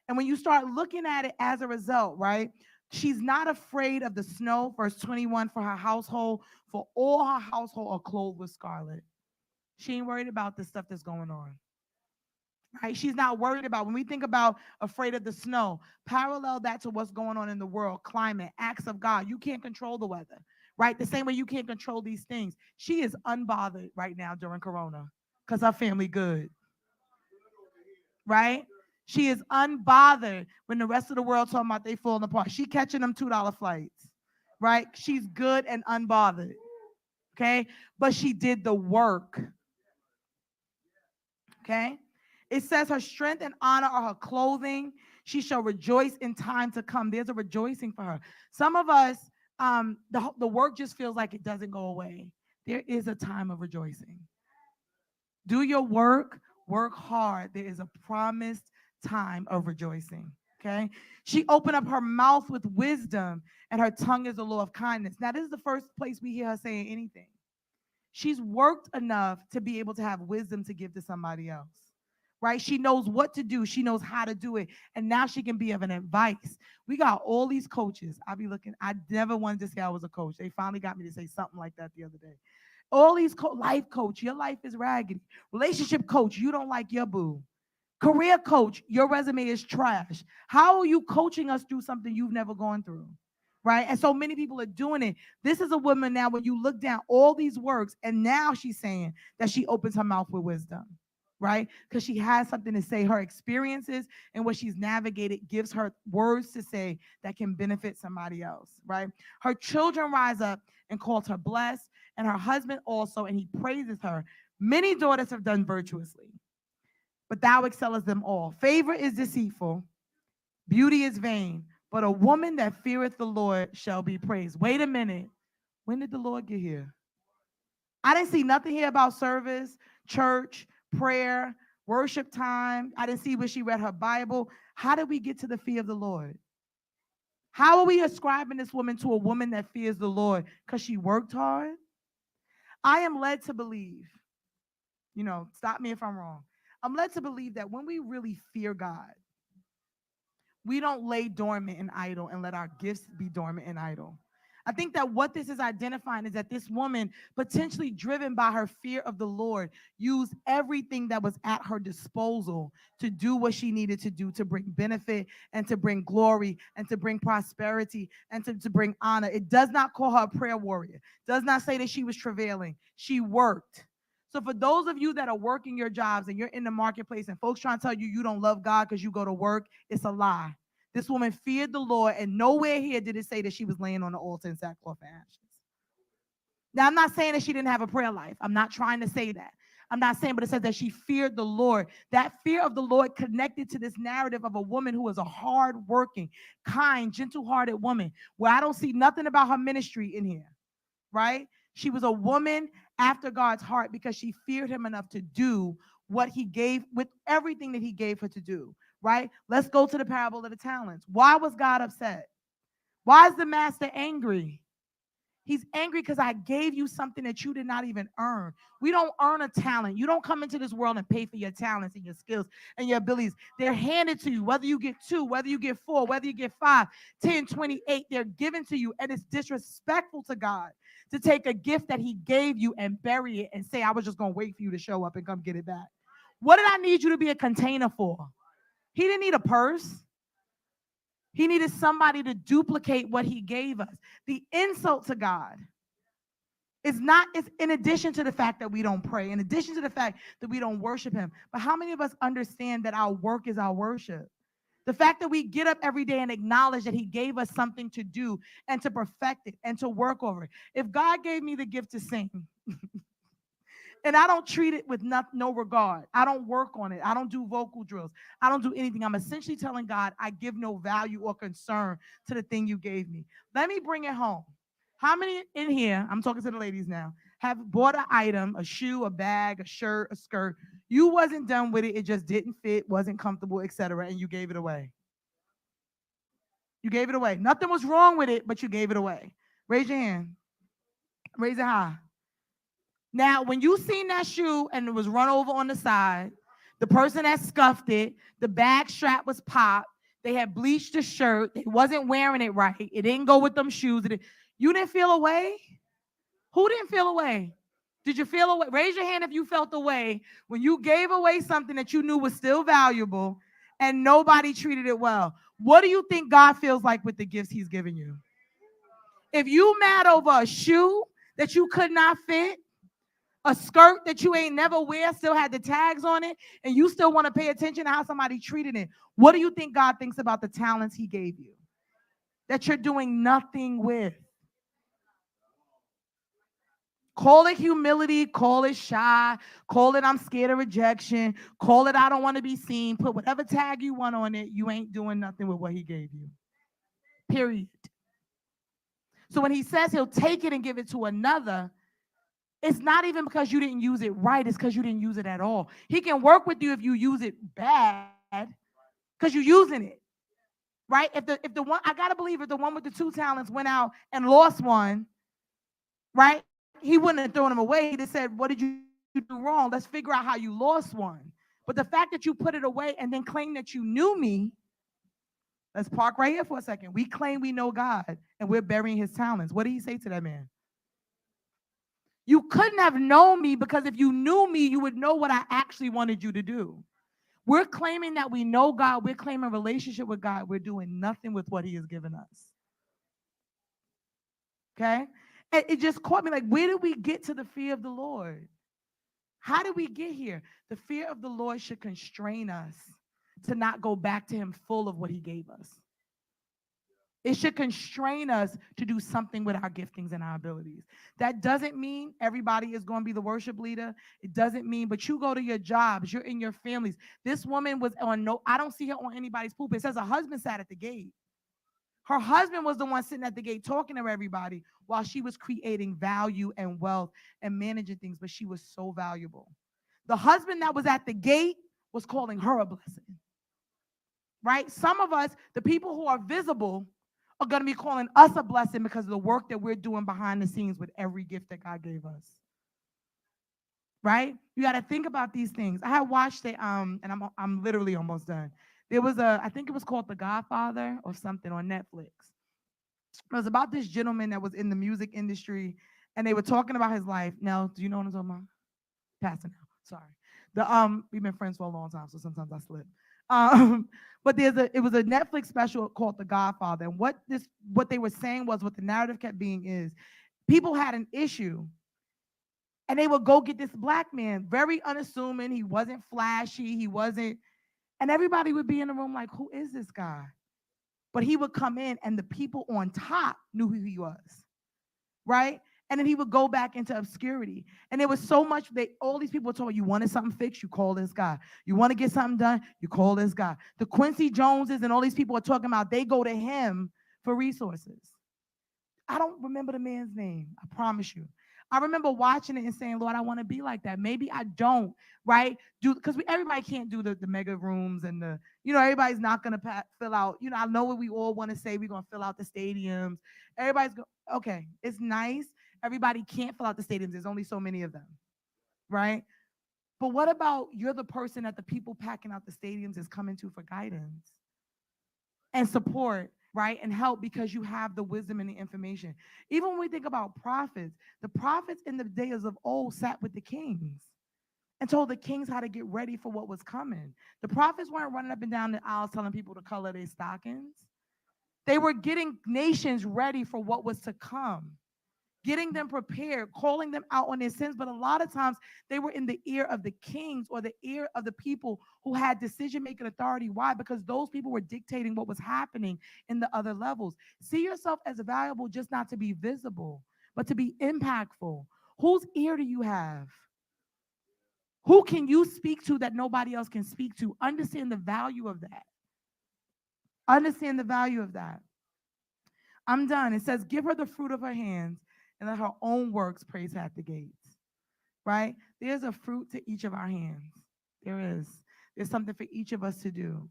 And when you start looking at it as a result, right? She's not afraid of the snow, verse 21, for her household, for all her household are clothed with scarlet. She ain't worried about the stuff that's going on. Right? She's not worried about, when we think about afraid of the snow, parallel that to what's going on in the world, climate, acts of God. You can't control the weather, right? The same way you can't control these things. She is unbothered right now during Corona because her family good, right? She is unbothered when the rest of the world talking about they falling apart. She catching them $2 flights, right? She's good and unbothered, okay? But she did the work, okay? It says her strength and honor are her clothing. She shall rejoice in time to come. There's a rejoicing for her. Some of us, the work just feels like it doesn't go away. There is a time of rejoicing. Do your work hard. There is a promised time of rejoicing. Okay. She opened up her mouth with wisdom, and her tongue is the law of kindness. Now, this is the first place we hear her saying anything. She's worked enough to be able to have wisdom to give to somebody else. Right? She knows what to do. She knows how to do it. And now she can be of an advice. We got all these coaches. I never wanted to say I was a coach. They finally got me to say something like that the other day. All these life coach, your life is raggedy. Relationship coach, you don't like your boo. Career coach, your resume is trash. How are you coaching us through something you've never gone through? Right? And so many people are doing it. This is a woman now, when you look down all these works, and now she's saying that she opens her mouth with wisdom. Right? Because she has something to say. Her experiences and what she's navigated gives her words to say that can benefit somebody else. Right? Her children rise up and calls her blessed, and her husband also, and he praises her. Many daughters have done virtuously, but thou excellest them all. Favor is deceitful, beauty is vain, but a woman that feareth the Lord shall be praised. Wait a minute. When did the Lord get here? I didn't see nothing here about service, church, prayer, worship time. I didn't see where she read her Bible. How did we get to the fear of the Lord? How are we ascribing this woman to a woman that fears the Lord? Because she worked hard? I am led to believe, stop me if I'm wrong. I'm led to believe that when we really fear God, we don't lay dormant and idle and let our gifts be dormant and idle. I think that what this is identifying is that this woman, potentially driven by her fear of the Lord, used everything that was at her disposal to do what she needed to do to bring benefit and to bring glory and to bring prosperity and to bring honor. It does not call her a prayer warrior. It does not say that she was travailing. She worked. So for those of you that are working your jobs and you're in the marketplace and folks trying to tell you you don't love God because you go to work, it's a lie. This woman feared the Lord, and nowhere here did it say that she was laying on the altar in sackcloth and ashes. Now, I'm not saying that she didn't have a prayer life. I'm not trying to say that. I'm not saying, but it says that she feared the Lord. That fear of the Lord connected to this narrative of a woman who is a hard-working, kind, gentle-hearted woman, where I don't see nothing about her ministry in here, right? She was a woman after God's heart because she feared him enough to do what he gave, with everything that he gave her to do, right? Let's go to the parable of the talents. Why was God upset? Why is the master angry? He's angry because I gave you something that you did not even earn. We don't earn a talent. You don't come into this world and pay for your talents and your skills and your abilities. They're handed to you, whether you get 2, whether you get 4, whether you get 5, 10, 28, they're given to you. And it's disrespectful to God to take a gift that he gave you and bury it and say, I was just going to wait for you to show up and come get it back. What did I need you to be a container for? He didn't need a purse. He needed somebody to duplicate what he gave us. The insult to God is not, it's in addition to the fact that we don't pray, in addition to the fact that we don't worship him. But how many of us understand that our work is our worship? The fact that we get up every day and acknowledge that he gave us something to do and to perfect it and to work over it. If God gave me the gift to sing, and I don't treat it with no regard. I don't work on it. I don't do vocal drills. I don't do anything. I'm essentially telling God I give no value or concern to the thing you gave me. Let me bring it home. How many in here, I'm talking to the ladies now, have bought an item, a shoe, a bag, a shirt, a skirt. You wasn't done with it. It just didn't fit, wasn't comfortable, etc., and you gave it away. You gave it away. Nothing was wrong with it, but you gave it away. Raise your hand. Raise it high. Now, when you seen that shoe and it was run over on the side, the person that scuffed it, the bag strap was popped, they had bleached the shirt, they wasn't wearing it right, it didn't go with them shoes. You didn't feel away? Who didn't feel away? Did you feel away? Raise your hand if you felt away when you gave away something that you knew was still valuable and nobody treated it well. What do you think God feels like with the gifts he's given you? If you mad over a shoe that you could not fit, a skirt that you ain't never wear, still had the tags on it, and you still want to pay attention to how somebody treated it, what do you think God thinks about the talents he gave you that you're doing nothing with? Call it humility, call it shy, call it I'm scared of rejection, call it I don't want to be seen, put whatever tag you want on it, you ain't doing nothing with what he gave you. Period. So when he says he'll take it and give it to another, it's not even because you didn't use it right, it's because you didn't use it at all. He can work with you if you use it bad, because you're using it. Right? If the one, I gotta believe if the one with the 2 talents went out and lost one, right? He wouldn't have thrown him away. He'd have said, what did you do wrong? Let's figure out how you lost one. But the fact that you put it away and then claim that you knew me, let's park right here for a second. We claim we know God and we're burying his talents. What did he say to that man? You couldn't have known me because if you knew me, you would know what I actually wanted you to do. We're claiming that we know God. We're claiming a relationship with God. We're doing nothing with what he has given us. Okay? And it just caught me like, where did we get to the fear of the Lord? How did we get here? The fear of the Lord should constrain us to not go back to him full of what he gave us. It should constrain us to do something with our giftings and our abilities. That doesn't mean everybody is going to be the worship leader. It doesn't mean, but you go to your jobs, you're in your families. This woman was on I don't see her on anybody's pulpit. It says her husband sat at the gate. Her husband was the one sitting at the gate talking to everybody while she was creating value and wealth and managing things, but she was so valuable. The husband that was at the gate was calling her a blessing. Right? Some of us, the people who are visible, are going to be calling us a blessing because of the work that we're doing behind the scenes with every gift that God gave us. Right? You got to think about these things. I had watched it, and I'm literally almost done. There was I think it was called The Godfather or something on Netflix. It was about this gentleman that was in the music industry, and they were talking about his life. Now, do you know what I'm talking about? Passing now. Sorry. We've been friends for a long time, so sometimes I slip. Um, but it was a Netflix special called The Godfather, and what they were saying was, what the narrative kept being is, people had an issue, and they would go get this black man, very unassuming. He wasn't flashy. He wasn't, and everybody would be in the room like, who is this guy? But he would come in, and the people on top knew who he was, right? And then he would go back into obscurity. And there was so much that all these people were told, you wanted something fixed, you call this guy. You want to get something done, you call this guy. The Quincy Joneses and all these people are talking about, they go to him for resources. I don't remember the man's name, I promise you. I remember watching it and saying, Lord, I want to be like that. Maybe I don't, right? Because everybody can't do the mega rooms and everybody's not going to fill out. I know what we all want to say. We're going to fill out the stadiums. Everybody's going, okay, it's nice. Everybody can't fill out the stadiums. There's only so many of them, right? But what about you're the person that the people packing out the stadiums is coming to for guidance and support, right? And help, because you have the wisdom and the information. Even when we think about prophets, the prophets in the days of old sat with the kings and told the kings how to get ready for what was coming. The prophets weren't running up and down the aisles telling people to color their stockings. They were getting nations ready for what was to come, getting them prepared, calling them out on their sins. But a lot of times they were in the ear of the kings or the ear of the people who had decision-making authority. Why? Because those people were dictating what was happening in the other levels. See yourself as valuable, just not to be visible, but to be impactful. Whose ear do you have? Who can you speak to that nobody else can speak to? Understand the value of that. Understand the value of that. I'm done. It says, give her the fruit of her hands, and let her own works praise her at the gates. Right? There's a fruit to each of our hands. There is. There's something for each of us to do.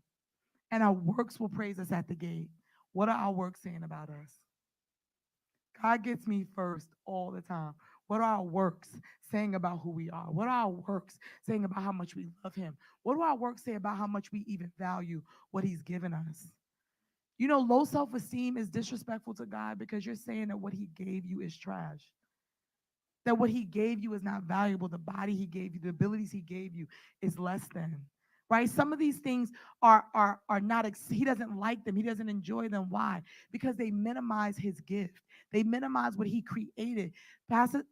And our works will praise us at the gate. What are our works saying about us? God gets me first all the time. What are our works saying about who we are? What are our works saying about how much we love him? What do our works say about how much we even value what he's given us? Low self-esteem is disrespectful to God, because you're saying that what he gave you is trash. That what he gave you is not valuable. The body he gave you, the abilities he gave you is less than. Right? Some of these things are not, he doesn't like them. He doesn't enjoy them. Why? Because they minimize his gift. They minimize what he created. Pastor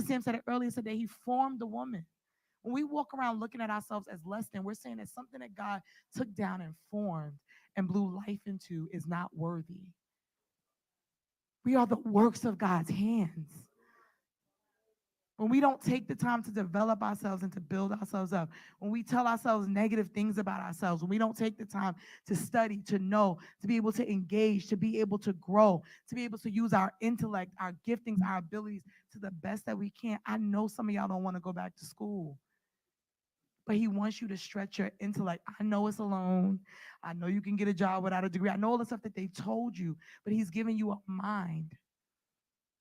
Sam said it earlier today, he formed the woman. When we walk around looking at ourselves as less than, we're saying that something that God took down and formed and blew life into is not worthy. We are the works of God's hands. When we don't take the time to develop ourselves and to build ourselves up, when we tell ourselves negative things about ourselves, when we don't take the time to study, to know, to be able to engage, to be able to grow, to be able to use our intellect, our giftings, our abilities to the best that we can. I know some of y'all don't want to go back to school, but he wants you to stretch your intellect. I know it's alone. I know you can get a job without a degree. I know all the stuff that they told you, but he's giving you a mind.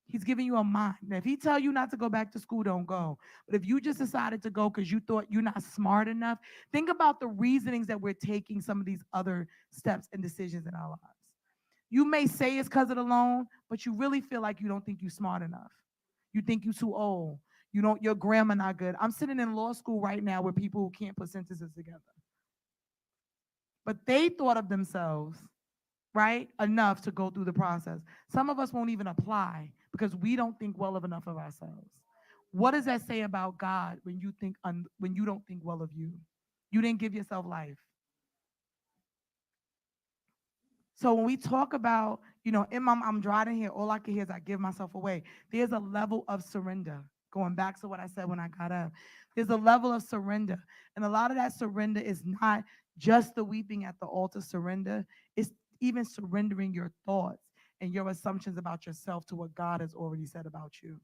He's giving you a mind. Now, if he tell you not to go back to school, don't go. But if you just decided to go because you thought you're not smart enough, think about the reasonings that we're taking some of these other steps and decisions in our lives. You may say it's because of the loan, but you really feel like you don't think you're smart enough. You think you're too old. Your grammar not good. I'm sitting in law school right now with people who can't put sentences together. But they thought of themselves, right, enough to go through the process. Some of us won't even apply because we don't think well of enough of ourselves. What does that say about God when you don't think well of you? You didn't give yourself life. So when we talk about, I'm driving here, all I can hear is I give myself away. There's a level of surrender. Going back to what I said when I got up. There's a level of surrender. And a lot of that surrender is not just the weeping at the altar surrender. It's even surrendering your thoughts and your assumptions about yourself to what God has already said about you.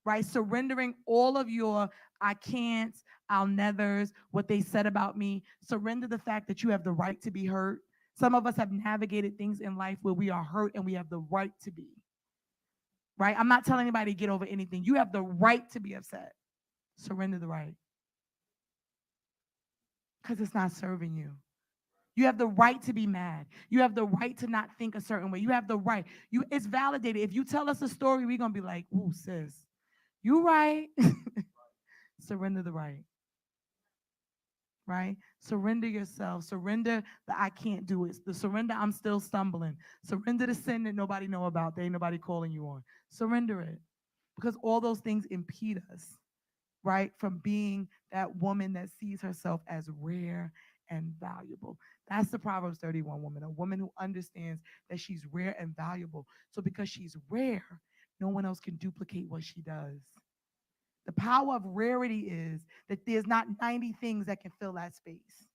Right? Surrendering all of your I can't, I'll nevers, what they said about me. Surrender the fact that you have the right to be hurt. Some of us have navigated things in life where we are hurt and we have the right to be. Right? I'm not telling anybody to get over anything. You have the right to be upset. Surrender the right. Because it's not serving you. You have the right to be mad. You have the right to not think a certain way. You have the right. It's validated. If you tell us a story, we're gonna be like, ooh, sis, you right. Surrender the right. Right? Surrender yourself. Surrender the I can't do it. The surrender I'm still stumbling. Surrender the sin that nobody know about. There ain't nobody calling you on. Surrender it. Because all those things impede us, right? From being that woman that sees herself as rare and valuable. That's the Proverbs 31 woman, a woman who understands that she's rare and valuable. So because she's rare, no one else can duplicate what she does. The power of rarity is that there's not 90 things that can fill that space.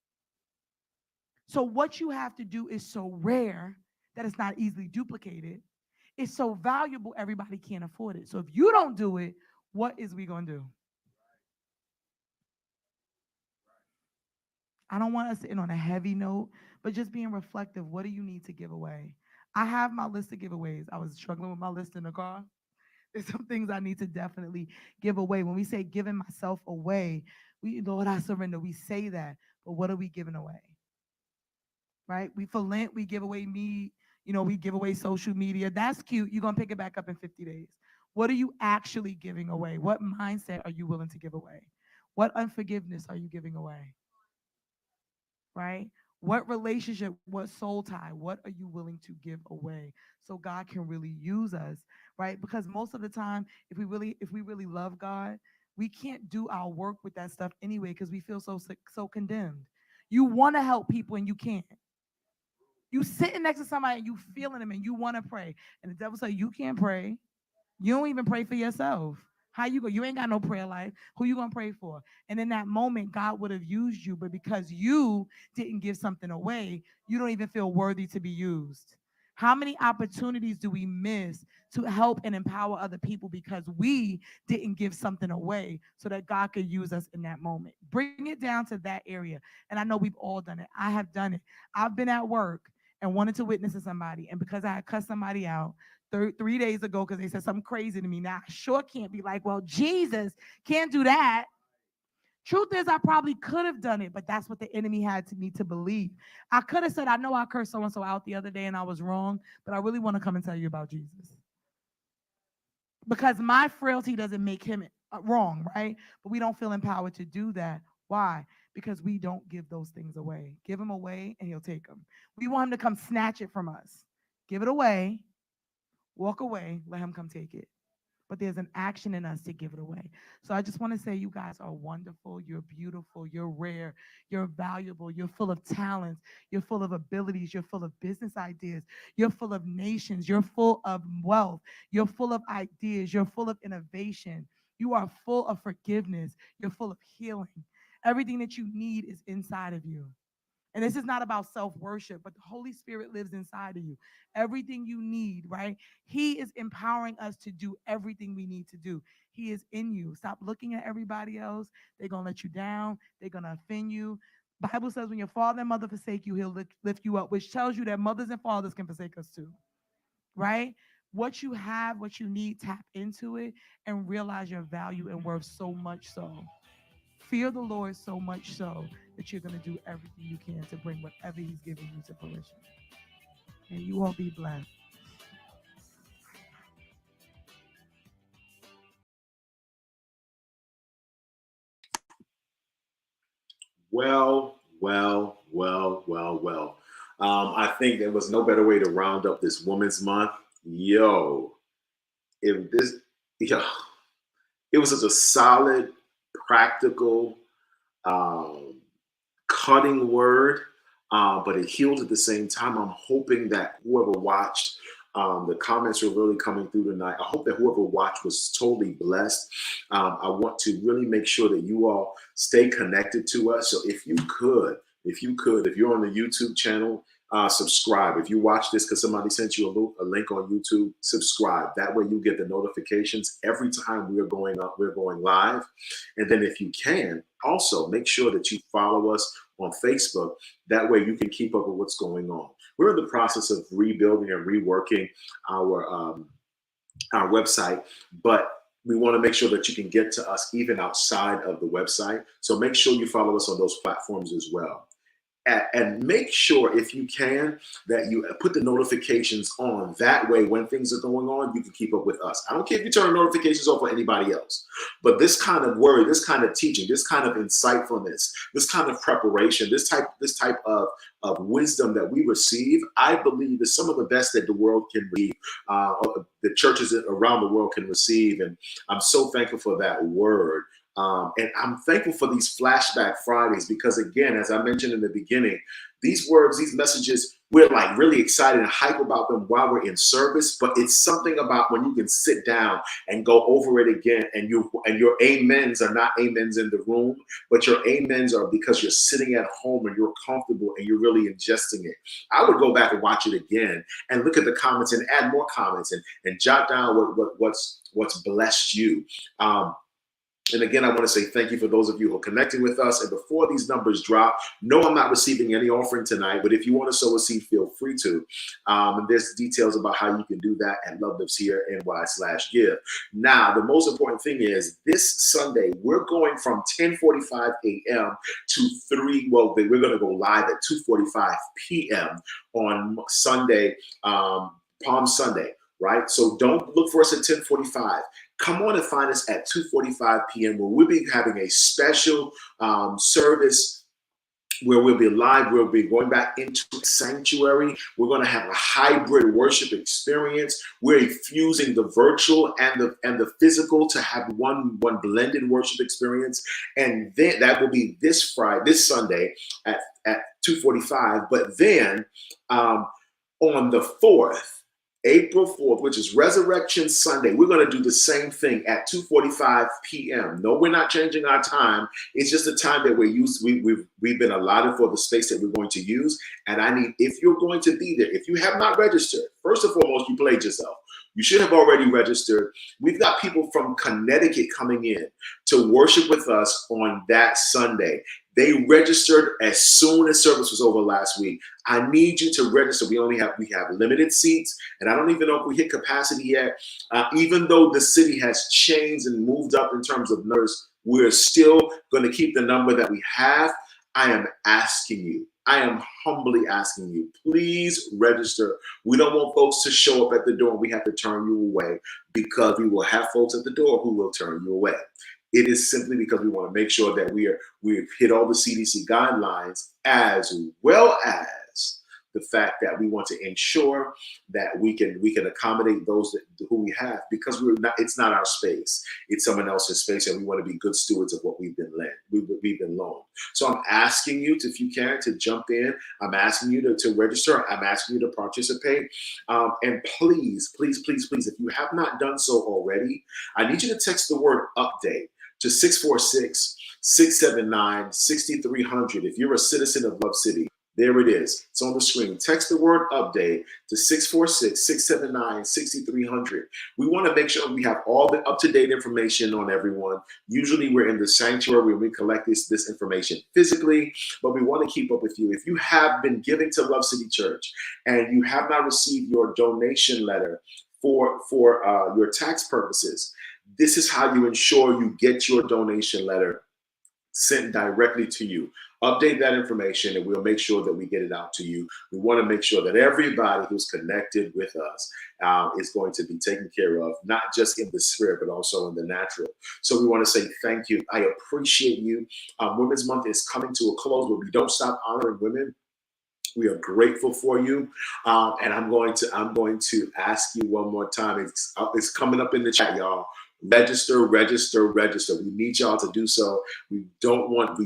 So what you have to do is so rare that it's not easily duplicated. It's so valuable everybody can't afford it. So if you don't do it, what is we going to do? I don't want us to end on a heavy note, but just being reflective. What do you need to give away? I have my list of giveaways. I was struggling with my list in the car. There's some things I need to definitely give away. When we say giving myself away, Lord, I surrender. We say that, but what are we giving away? Right? We for Lent, we give away meat. We give away social media. That's cute. You're gonna pick it back up in 50 days. What are you actually giving away? What mindset are you willing to give away? What unforgiveness are you giving away? Right? What relationship, what soul tie, what are you willing to give away so God can really use us, right? Because most of the time, if we really love God, we can't do our work with that stuff anyway because we feel so condemned. You want to help people and you can't. You sitting next to somebody and you feeling them and you want to pray, and the devil say you can't pray. You don't even pray for yourself. How you go? You ain't got no prayer life. Who you gonna pray for? And in that moment, God would have used you, but because you didn't give something away, you don't even feel worthy to be used. How many opportunities do we miss to help and empower other people because we didn't give something away so that God could use us in that moment? Bring it down to that area. And I know we've all done it. I have done it. I've been at work and wanted to witness to somebody, and because I had cussed somebody out, 3 days ago because they said something crazy to me. Now, I sure can't be like, well, Jesus can't do that. Truth is, I probably could have done it, but that's what the enemy had me to believe. I could have said, I know I cursed so-and-so out the other day and I was wrong, but I really want to come and tell you about Jesus. Because my frailty doesn't make him wrong, right? But we don't feel empowered to do that. Why? Because we don't give those things away. Give them away and he'll take them. We want him to come snatch it from us. Give it away. Walk away, let him come take it. But there's an action in us to give it away. So I just want to say you guys are wonderful, you're beautiful, you're rare, you're valuable, you're full of talents, you're full of abilities, you're full of business ideas, you're full of nations, you're full of wealth, you're full of ideas, you're full of innovation, you are full of forgiveness, you're full of healing. Everything that you need is inside of you. And this is not about self worship, but the Holy Spirit lives inside of you. Everything you need, right? He is empowering us to do everything we need to do. He is in you. Stop looking at everybody else. They're going to let you down, they're going to offend you. Bible says when your father and mother forsake you, he'll lift you up, which tells you that mothers and fathers can forsake us too, right? What you have, what you need, tap into it and realize your value and worth so much so. Fear the Lord so much so that you're going to do everything you can to bring whatever he's giving you to fruition. And you all be blessed. Well, well, well, well, well. I think there was no better way to round up this Women's Month. Yo, if this, yo, it was such a solid, practical, um, cutting word, but it healed at the same time. I'm hoping that whoever watched, the comments are really coming through tonight. I hope that whoever watched was totally blessed. I want to really make sure that you all stay connected to us. So if you're on the YouTube channel, subscribe. If you watch this because somebody sent you a link on YouTube, subscribe. That way you get the notifications every time we're going up, we're going live. And then if you can, also make sure that you follow us on Facebook. That way you can keep up with what's going on. We're in the process of rebuilding and reworking our website, but we want to make sure that you can get to us even outside of the website. So make sure you follow us on those platforms as well. and make sure, if you can, that you put the notifications on. That way, when things are going on, you can keep up with us. I don't care if you turn notifications off for anybody else, but this kind of word, this kind of teaching, this kind of insightfulness, this kind of preparation, this type of wisdom that we receive, I believe is some of the best that the world can receive, the churches around the world can receive. And I'm so thankful for that word. And I'm thankful for these Flashback Fridays because, again, as I mentioned in the beginning, these words, these messages, we're like really excited and hype about them while we're in service. But it's something about when you can sit down and go over it again, and your amens are not amens in the room, but your amens are because you're sitting at home and you're comfortable and you're really ingesting it. I would go back and watch it again and look at the comments and add more comments and jot down what's blessed you. And again, I want to say thank you for those of you who are connecting with us. And before these numbers drop, no, I'm not receiving any offering tonight, but if you want to sow a seed, feel free to. And there's details about how you can do that at loveliveshere.ny/give. Now, the most important thing is this Sunday, we're going from 10:45 a.m. to 3. Well, we're going to go live at 2:45 p.m. on Sunday, Palm Sunday, right? So don't look for us at 10:45. Come on and find us at 2:45 p.m. where we'll be having a special service where we'll be live. We'll be going back into sanctuary. We're going to have a hybrid worship experience. We're fusing the virtual and the physical to have one blended worship experience. And then that will be this Sunday at 2:45. But then on the 4th, April 4th, which is Resurrection Sunday, we're going to do the same thing at 2:45 p.m. No, we're not changing our time. It's just the time that we've been allotted for the space that we're going to use. And I need, if you're going to be there, if you have not registered, first and foremost, you played yourself. You should have already registered. We've got people from Connecticut coming in to worship with us on that Sunday. They registered as soon as service was over last week. I need you to register. We have limited seats, and I don't even know if we hit capacity yet. Even though the city has changed and moved up in terms of numbers, we're still going to keep the number that we have. I am asking you. I am humbly asking you, please register. We don't want folks to show up at the door and we have to turn you away, because we will have folks at the door who will turn you away. It is simply because we want to make sure that we've hit all the CDC guidelines, as well as the fact that we want to ensure that we can accommodate those who we have, because it's not our space. It's someone else's space, and we want to be good stewards of what we've been loaned. So I'm asking you to, if you can, to jump in. I'm asking you to register. I'm asking you to participate. And please, please, please, please, if you have not done so already, I need you to text the word update to 646-679-6300. If you're a citizen of Love City, there it is. It's on the screen. Text the word update to 646-679-6300. We want to make sure we have all the up-to-date information on everyone. Usually we're in the sanctuary where we collect this information physically, but we want to keep up with you. If you have been giving to Love City Church and you have not received your donation letter for your tax purposes, this is how you ensure you get your donation letter sent directly to you. Update that information and we'll make sure that we get it out to you. We want to make sure that everybody who's connected with us is going to be taken care of, not just in the spirit, but also in the natural. So we want to say thank you. I appreciate you. Women's Month is coming to a close, but we don't stop honoring women. We are grateful for you. And I'm going to ask you one more time. It's coming up in the chat, y'all. Register. We need y'all to do so. We don't want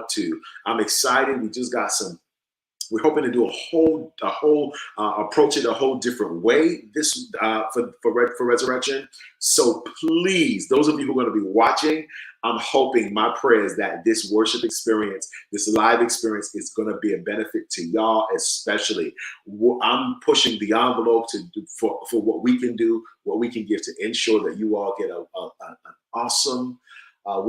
to. I'm excited. We just got we're hoping to do approach it a whole different way this for Resurrection. So please, those of you who are going to be watching, I'm hoping, my prayer is that this worship experience, this live experience, is going to be a benefit to y'all, especially. I'm pushing the envelope for what we can do, what we can give to ensure that you all get an awesome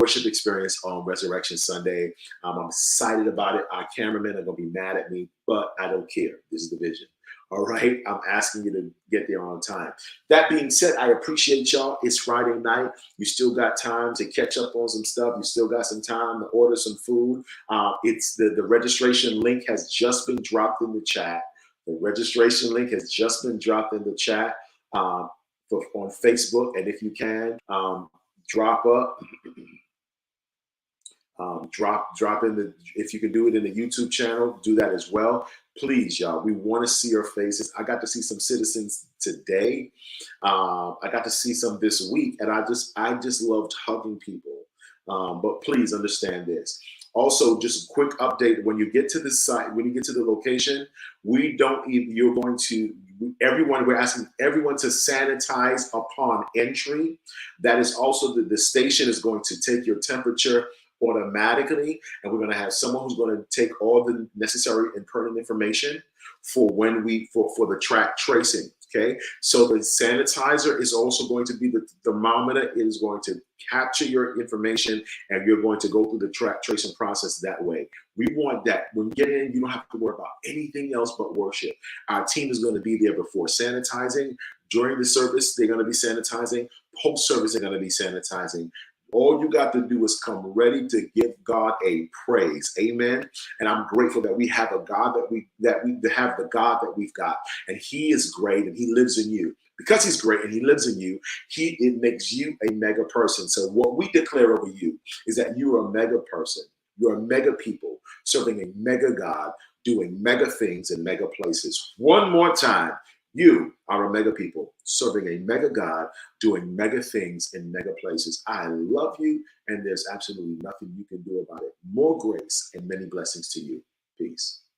worship experience on Resurrection Sunday. I'm excited about it. Our cameramen are going to be mad at me, but I don't care. This is the vision. All right. I'm asking you to get there on time. That being said, I appreciate y'all. It's Friday night. You still got time to catch up on some stuff. You still got some time to order some food. It's the registration link has just been dropped in the chat. The registration link has just been dropped in the chat on Facebook. And if you can, drop in the, if you can do it in the YouTube channel, do that as well. Please, y'all, we want to see your faces. I got to see some citizens today. I got to see some this week, and I just loved hugging people. But please understand this. Also, just a quick update: when you get to the site, when you get to the location, we don't even. You're going to everyone. We're asking everyone to sanitize upon entry. That is also the station is going to take your temperature automatically, and we're going to have someone who's going to take all the necessary and pertinent information for when we for the track tracing. Okay, so the sanitizer is also going to be the thermometer. It is going to capture your information, and you're going to go through the track tracing process that way. We want that when you get in, you don't have to worry about anything else but worship. Our team is going to be there before sanitizing. During the service, they're going to be sanitizing. Post service, they're going to be sanitizing. All you got to do is come ready to give God a praise. Amen. And I'm grateful that we have a God that we have the God that we've got. And he is great and he lives in you. Because he's great and he lives in you, it makes you a mega person. So what we declare over you is that you're a mega person. You're a mega people serving a mega God, doing mega things in mega places. One more time. You are a mega people serving a mega God, doing mega things in mega places. I love you, and there's absolutely nothing you can do about it. More grace and many blessings to you. Peace.